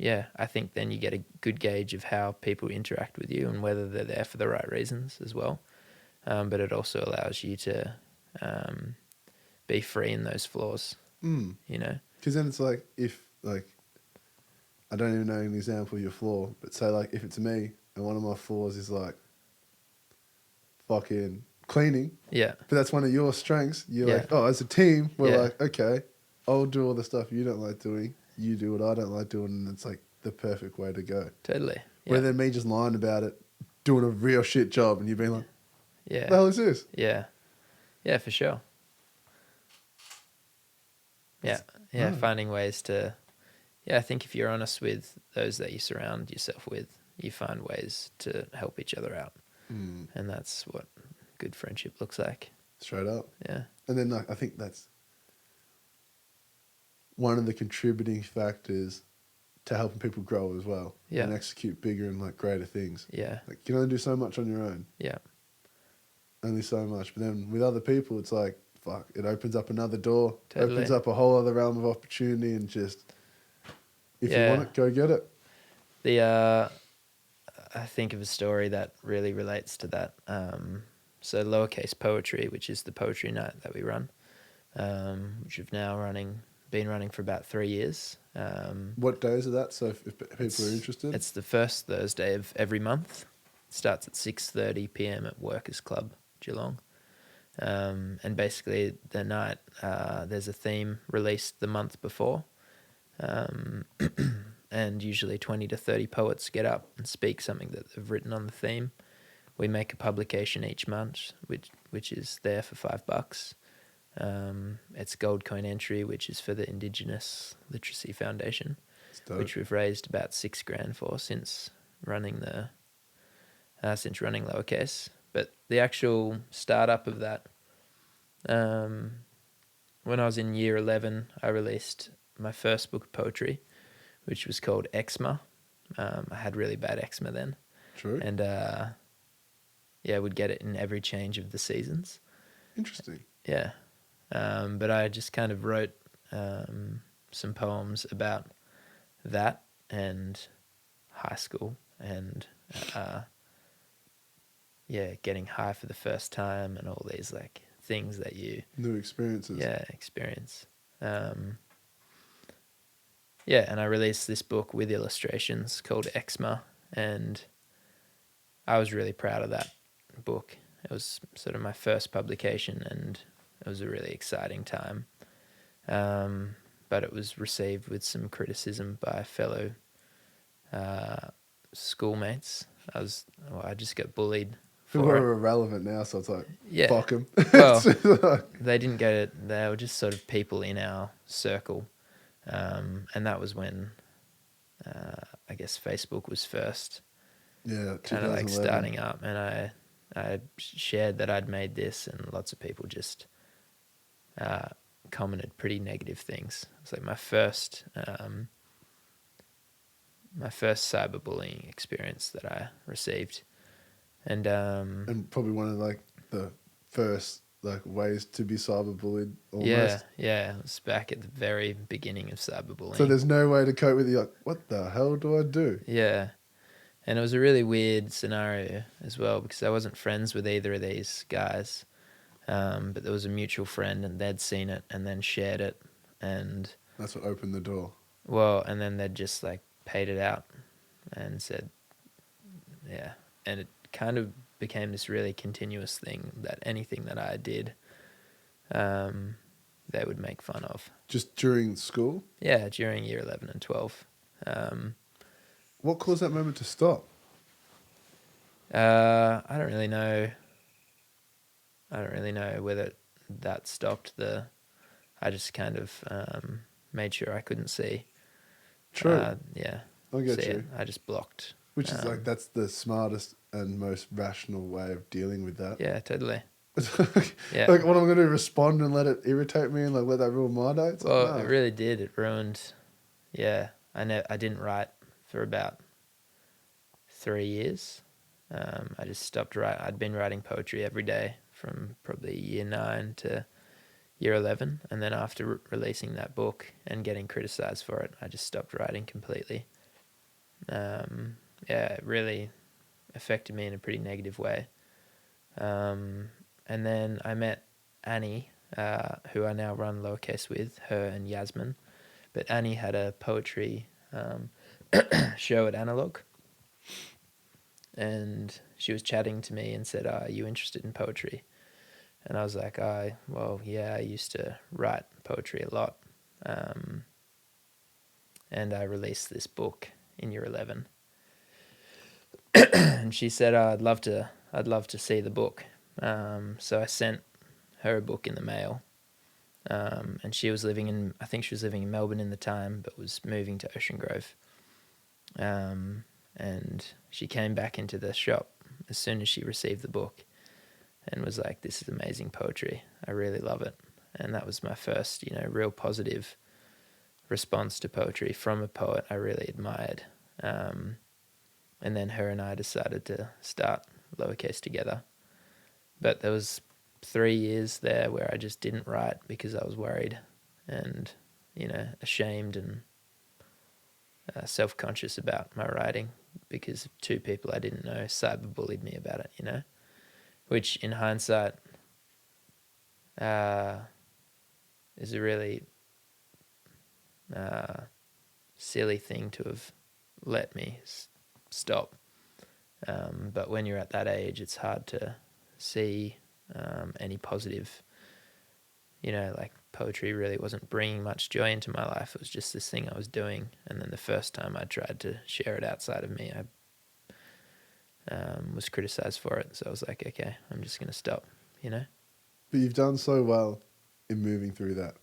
I think then you get a good gauge of how people interact with you and whether they're there for the right reasons as well. But it also allows you to be free in those flaws, you know? Because then it's like, if, like, I don't even know an example of your flaw, but say, like, if it's me and one of my flaws is, like, fucking cleaning. Yeah. But that's one of your strengths. You're like, oh, as a team, we're like, okay, I'll do all the stuff you don't like doing. You do what I don't like doing. And it's, like, the perfect way to go. Totally. Yeah. Rather than me just lying about it, doing a real shit job, and you being like, what the hell is this? Yeah. Yeah, for sure. Yeah, finding ways to... I think if you're honest with those that you surround yourself with, you find ways to help each other out. And that's what good friendship looks like. Straight up. Yeah. And then, like, I think that's one of the contributing factors to helping people grow as well. Yeah. And execute bigger and, like, greater things. Yeah. Like, you can only do so much on your own. Yeah. Only so much. But then with other people, it's like, fuck, it opens up another door. Totally. Opens up a whole other realm of opportunity, and just, if you want it, go get it. I think of a story that really relates to that. So Lowercase Poetry, which is the poetry night that we run, which we've now been running for about 3 years. What days are that? So if people are interested? It's the first Thursday of every month. It starts at 6:30 p.m. at Workers Club, Geelong. And basically the night, there's a theme released the month before. And usually 20 to 30 poets get up and speak something that they've written on the theme. We make a publication each month, which is there for $5. It's gold coin entry, which is for the Indigenous Literacy Foundation, which we've raised about $6,000 for since running Lowercase. But the actual startup of that, when I was in year 11, I released my first book of poetry, which was called Eczema. I had really bad eczema then. True. And would get it in every change of the seasons. Interesting. Yeah. But I just kind of wrote some poems about that and high school and getting high for the first time and all these like things that you... New experiences. Yeah, experience. And I released this book with illustrations called Eczema, and I was really proud of that book. It was sort of my first publication, and it was a really exciting time. But it was received with some criticism by fellow schoolmates. I just got bullied for We're irrelevant now, so it's like, fuck them. Well, they didn't get it. They were just sort of people in our circle. And that was when, I guess Facebook was first kind of like starting up. And I shared that I'd made this, and lots of people just commented pretty negative things. It's like my first cyberbullying experience that I received. And And probably one of like the first like ways to be cyberbullied yeah, almost. yeah, it was back at the very beginning of So cyberbullying. there's no way to cope with it. You're like, what the hell do I do? Yeah. And it was a really weird scenario as well because I wasn't friends with either of these guys. But there was a mutual friend and they'd seen it and then shared it. And That's what opened the door. well, and then they'd just like paid it out and said, yeah. And it kind of became this really continuous thing that anything that I did, they would make fun of. Just during school? Yeah, during year 11 and 12. What caused that moment to stop? I don't really know. I don't really know whether that stopped the. I just kind of made sure I couldn't see. True. Yeah. I get See you. it. I just blocked. Which is like, that's the smartest and most rational way of dealing with that. Yeah, totally. Yeah. Yeah. Like, what am I going to do? Respond and let it irritate me and like let that ruin my day? It's Well, like, no. it really did. It ruined. Yeah, I didn't write for about 3 years. I just stopped writing. I'd been writing poetry every day from probably year 9 to year 11, and then after releasing that book and getting criticized for it, I just stopped writing completely. Yeah, it really affected me in a pretty negative way. And then I met Annie, who I now run Lowercase with, her and Yasmin. But Annie had a poetry show at Analogue. And she was chatting to me and said, "Are you interested in poetry?" And I was like, well, yeah, I used to write poetry a lot. And I released this book in year 11. And she said, I'd love to see the book. So I sent her a book in the mail. And I think she was living in Melbourne in the time, but was moving to Ocean Grove. And she came back into the shop as soon as she received the book and was like, "This is amazing poetry. I really love it." And that was my first, real positive response to poetry from a poet I really admired. And then her and I decided to start Lowercase together. But there was 3 years there where I just didn't write because I was worried and, ashamed and self-conscious about my writing because 2 people I didn't know cyberbullied me about it, which in hindsight is a really silly thing to have let me stop. But when you're at that age, it's hard to see any positive, like poetry really wasn't bringing much joy into my life. It was just this thing I was doing. And then the first time I tried to share it outside of me, I was criticized for it. So I was like, okay, I'm just going to stop, But you've done so well in moving through that.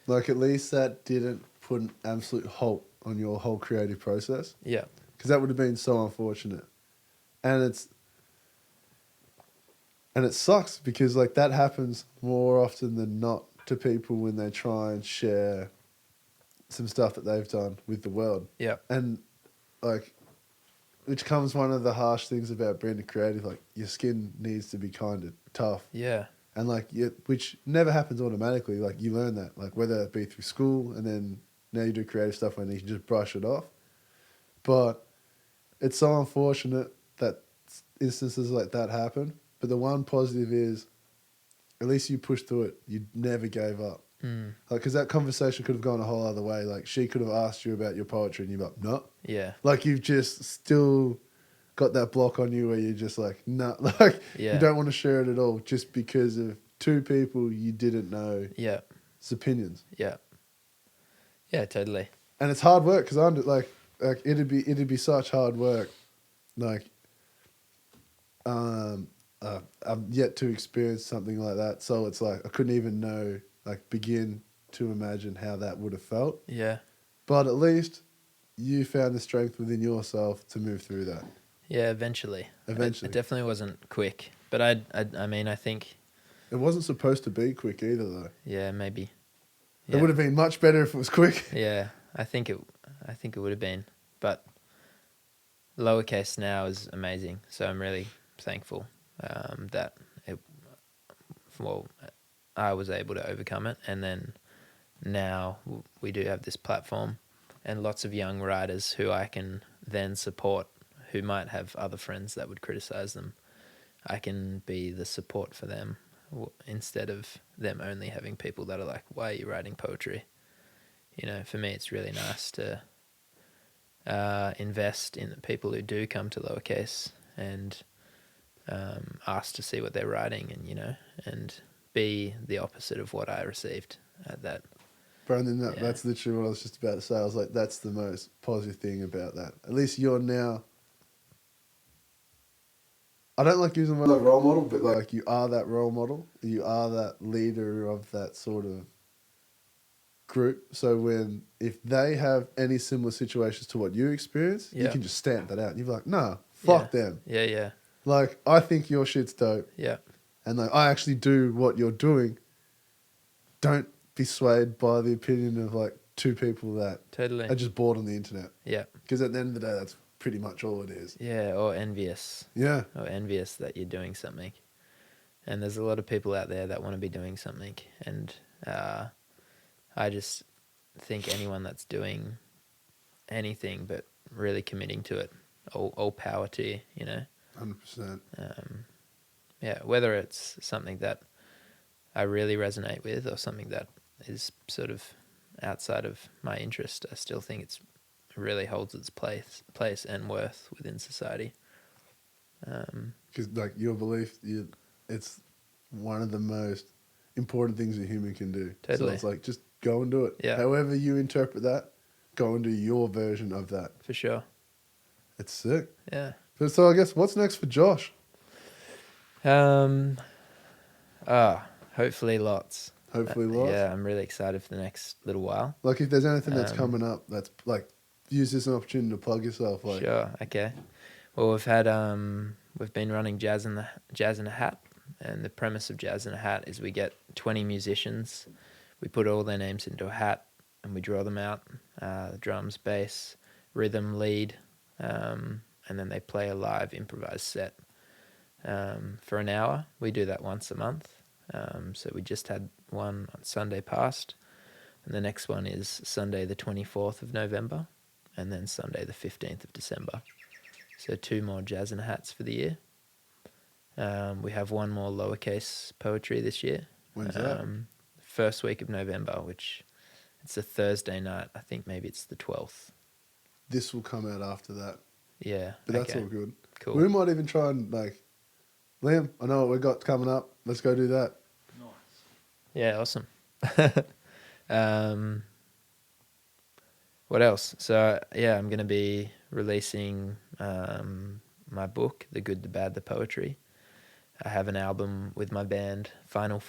Like, at least that didn't put an absolute halt on your whole creative process. Yeah. Because that would have been so unfortunate. And it sucks because like that happens more often than not to people when they try and share some stuff that they've done with the world. Yeah. And like, which comes one of the harsh things about being a creative, like your skin needs to be kind of tough. Yeah. And like, which never happens automatically. Like you learn that, like whether it be through school and then now you do creative stuff and you can just brush it off. But it's so unfortunate that instances like that happen. But the one positive is, at least you pushed through it. You never gave up. Mm. Like, because that conversation could have gone a whole other way. Like, she could have asked you about your poetry and you're like, no. Yeah. Like, you've just still got that block on you where you're just like, no. Like, Yeah. you don't want to share it at all just because of 2 people you didn't know. Yeah. It's opinions. Yeah. Yeah, totally. And it's hard work because I'm like it'd be such hard work. Like, I've yet to experience something like that. So it's like, I couldn't even begin to imagine how that would have felt. Yeah. But at least you found the strength within yourself to move through that. Yeah, eventually. Eventually. It definitely wasn't quick. But I think... It wasn't supposed to be quick either, though. Yeah, maybe. It would have been much better if it was quick. Yeah, I think it would have been. But Lowercase now is amazing. So I'm really thankful that it, well, I was able to overcome it, and then now we do have this platform and lots of young writers who I can then support who might have other friends that would criticize them. I can be the support for them instead of them only having people that are like, why are you writing poetry? You know, for me, it's really nice to invest in the people who do come to Lowercase and ask to see what they're writing, and, you know, and be the opposite of what I received at that. Brandon, that's literally what I was just about to say. I was like, that's the most positive thing about that. At least you're now, I don't like using the word like role model, but like you are that role model. You are that leader of that sort of group. So if they have any similar situations to what you experience, you can just stamp that out. And you're like, nah, fuck them. Yeah, yeah. Like, I think your shit's dope. Yeah. And like, I actually do what you're doing. Don't be swayed by the opinion of like two people that Totally are just bored on the internet. Yeah. Because at the end of the day, that's pretty much all it is. Yeah, or envious. Yeah. Or envious that you're doing something. And there's a lot of people out there that want to be doing something. And I just think anyone that's doing anything but really committing to it, all power to you, you know? 100%. Yeah, whether it's something that I really resonate with or something that is sort of outside of my interest, I still think it really holds its place and worth within society. Because like your belief, it's one of the most important things a human can do. Totally. So it's like, just go and do it. Yeah. However you interpret that, go and do your version of that. For sure. It's sick. Yeah. So I guess what's next for Josh? Hopefully lots. Hopefully lots. Yeah, I'm really excited for the next little while. Like if there's anything that's coming up, that's like, use this as an opportunity to plug yourself. Like. Sure. Okay. Well, we've been running Jazz in a Hat, and the premise of Jazz in a Hat is we get 20 musicians, we put all their names into a hat, and we draw them out, drums, bass, rhythm, lead, and then they play a live improvised set for an hour. We do that once a month. So we just had one on Sunday past, and the next one is Sunday the 24th of November, and then Sunday the 15th of December. So 2 more Jazz in a Hats for the year. We have one more Lowercase poetry this year. When's that? First week of November, which it's a Thursday night. I think maybe it's the 12th. This will come out after that. Yeah. But that's all good. Cool. We might even try and like, Liam, I know what we've got coming up. Let's go do that. Nice. Yeah, awesome. What else? So yeah, I'm going to be releasing my book, The Good, the Bad, the Poetry. I have an album with my band, Final.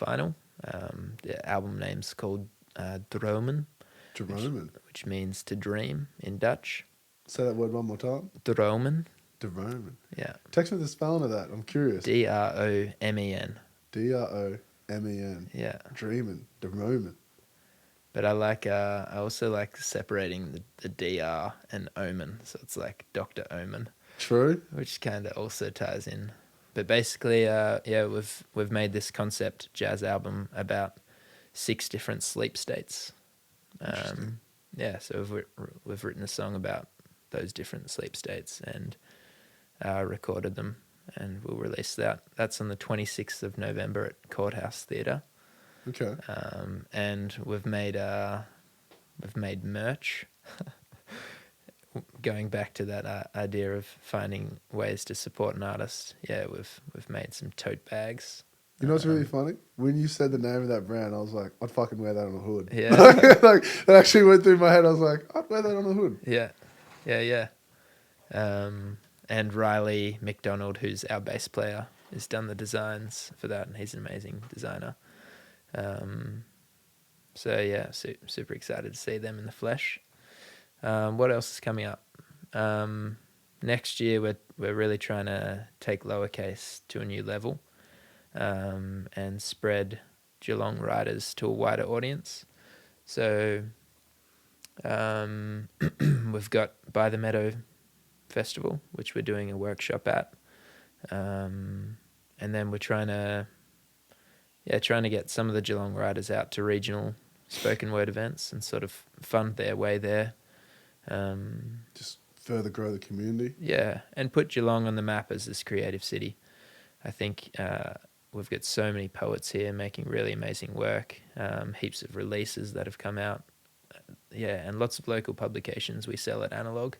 The album name's called Dromen. Dromen. Which means to dream in Dutch. Say that word one more time. Dromen. Dromen. Yeah. Text me the spelling of that. I'm curious. Dromen. Dromen. Yeah. Dreamin'. Dromen. But I also like separating the DR and Omen. So it's like Dr. Omen. True. Which kind of also ties in. But basically, we've made this concept jazz album about 6 different sleep states. So we've written a song about those different sleep states and recorded them, and we'll release that. That's on the 26th of November at Courthouse Theatre. Okay. And we've made merch. Going back to that idea of finding ways to support an artist, we've made some tote bags. You know what's really funny? When you said the name of that brand, I was like, I'd fucking wear that on a hood. Yeah. Like, it actually went through my head. I was like, I'd wear that on a hood. Yeah. And Riley McDonald, who's our bass player, has done the designs for that, and he's an amazing designer. Super excited to see them in the flesh. What else is coming up? Next year, we're really trying to take Lowercase to a new level, and spread Geelong writers to a wider audience. So we've got By the Meadow Festival, which we're doing a workshop at And then we're trying to get some of the Geelong writers out to regional spoken word events and sort of fund their way there. Just further grow the community. Yeah, and put Geelong on the map as this creative city. I think we've got so many poets here making really amazing work, heaps of releases that have come out. Yeah, and lots of local publications we sell at Analogue.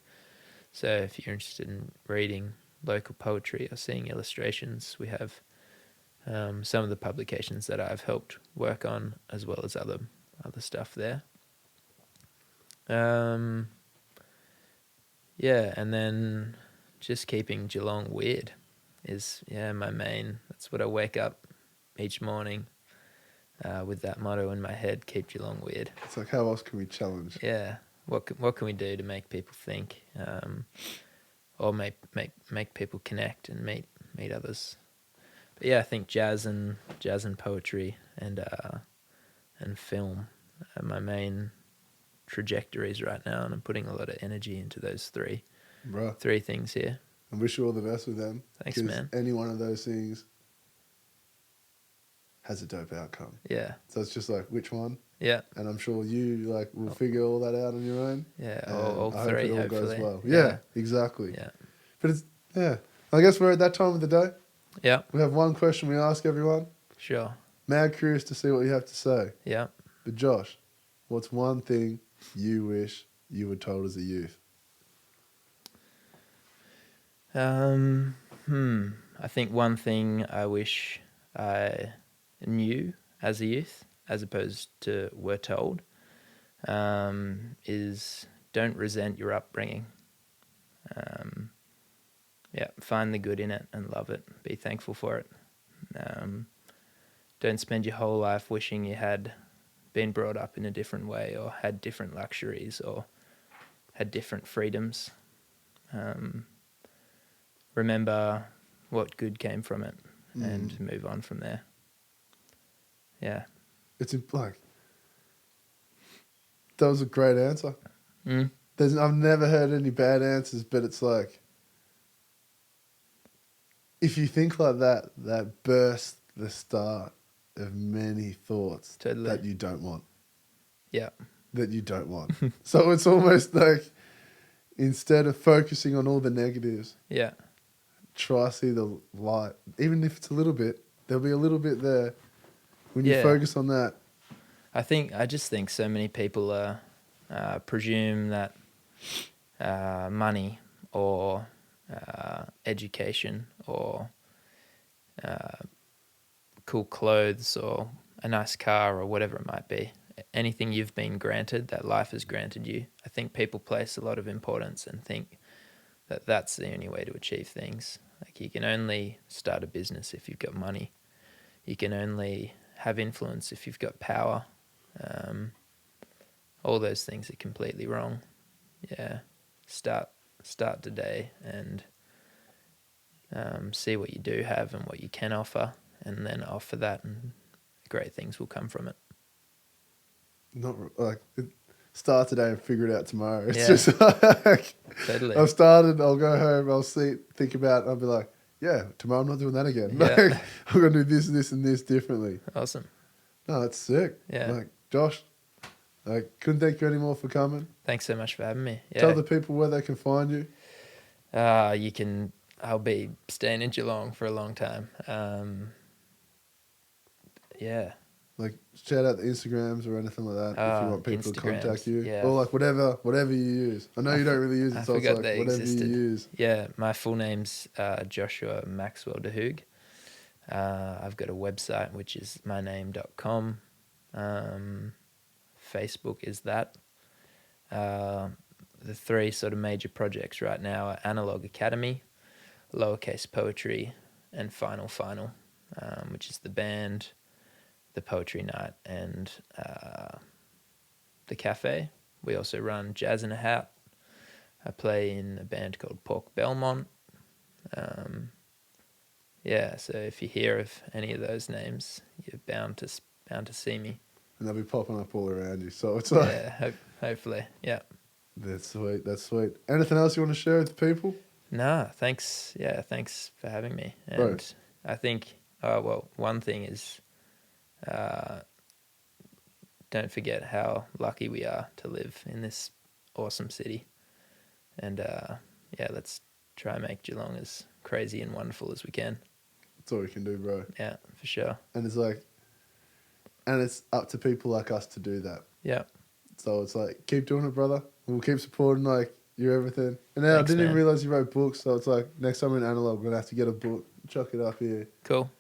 So if you're interested in reading local poetry or seeing illustrations, we have some of the publications that I've helped work on, as well as other stuff there. Yeah, and then just keeping Geelong weird is my main. That's what I wake up each morning with that motto in my head: keep Geelong weird. It's like, how else can we challenge? Yeah, what can we do to make people think, or make people connect and meet others? But yeah, I think jazz and poetry and film are my main trajectories right now, and I'm putting a lot of energy into those three things here. I wish you all the best with them. Thanks, man. Any one of those things has a dope outcome. Yeah. So it's just like, which one? Yeah. And I'm sure you will figure all that out on your own. Yeah, all I three, hope it all hopefully. goes well. Yeah, exactly. Yeah. But I guess we're at that time of the day. Yeah. We have one question we ask everyone. Sure. Mad curious to see what you have to say. Yeah. But Josh, what's one thing you wish you were told as a youth? I think one thing I wish I knew as a youth, as opposed to were told, is don't resent your upbringing. Find the good in it and love it. Be thankful for it. Don't spend your whole life wishing you had been brought up in a different way or had different luxuries or had different freedoms. Remember what good came from it and move on from there. Yeah. It's like, that was a great answer. I've never heard any bad answers, but it's like, if you think like that, that bursts the start of many thoughts that you don't want. Yeah. That you don't want. So it's almost like, instead of focusing on all the negatives, try to see the light. Even if it's a little bit, there'll be a little bit there when you focus on that. I just think so many people presume that money or education or cool clothes or a nice car or whatever it might be, anything you've been granted, that life has granted you, I think people place a lot of importance and think that that's the only way to achieve things. Like, you can only start a business if you've got money. You can only have influence if you've got power. All those things are completely wrong. Yeah. Start today and see what you do have and what you can offer, and then offer that, and great things will come from it. Not like, start today and figure it out tomorrow. It's just like, totally. I've started, I'll go home, I'll think about it, I'll be like, yeah, tomorrow I'm not doing that again. Yeah. Like, I'm going to do this and this differently. Awesome. No, that's sick. Yeah. Like, Josh, I couldn't thank you anymore for coming. Thanks so much for having me. Yeah. Tell the people where they can find you. I'll be staying in Geelong for a long time. Like, shout out the Instagrams or anything like that if you want people to contact you. Yeah. Or like whatever you use. I know you don't really use it, so it's like whatever existed. you use. Yeah, my full name's Joshua Maxwell de Hoog. I've got a website, which is myname.com. Facebook is that. The three sort of major projects right now are Analogue Academy, Lowercase Poetry, and Final, which is the band, the poetry night, and the cafe. We also run Jazz in a Hat. I play in a band called Pork Belmont. So if you hear of any of those names, you're bound to see me. And they'll be popping up all around you. So it's like, hopefully, yeah. That's sweet. Anything else you want to share with the people? Nah, thanks. Yeah, thanks for having me. And Right. I think, one thing is, don't forget how lucky we are to live in this awesome city. And yeah, let's try and make Geelong as crazy and wonderful as we can. That's all we can do, bro. Yeah, for sure. And it's up to people like us to do that. Yeah. So it's like, keep doing it, brother. We'll keep supporting like you everything. And now Thanks, I didn't even man. realize you wrote books. So it's like next time we're in Analogue, we're gonna have to get a book, chuck it up here. Cool.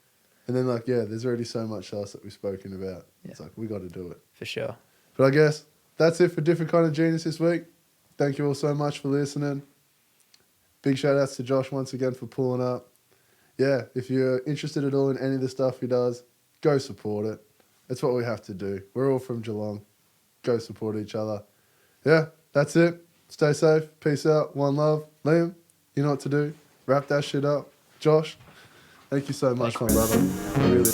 And then like there's already so much else that we've spoken about. Yeah. It's like we got to do it. For sure. But I guess that's it for Different Kind of Genius this week. Thank you all so much for listening. Big shout outs to Josh once again for pulling up. Yeah, if you're interested at all in any of the stuff he does, go support it. That's what we have to do. We're all from Geelong. Go support each other. Yeah, that's it. Stay safe. Peace out. One love. Liam, you know what to do. Wrap that shit up. Josh, thank you so much, Thanks, my brother. I really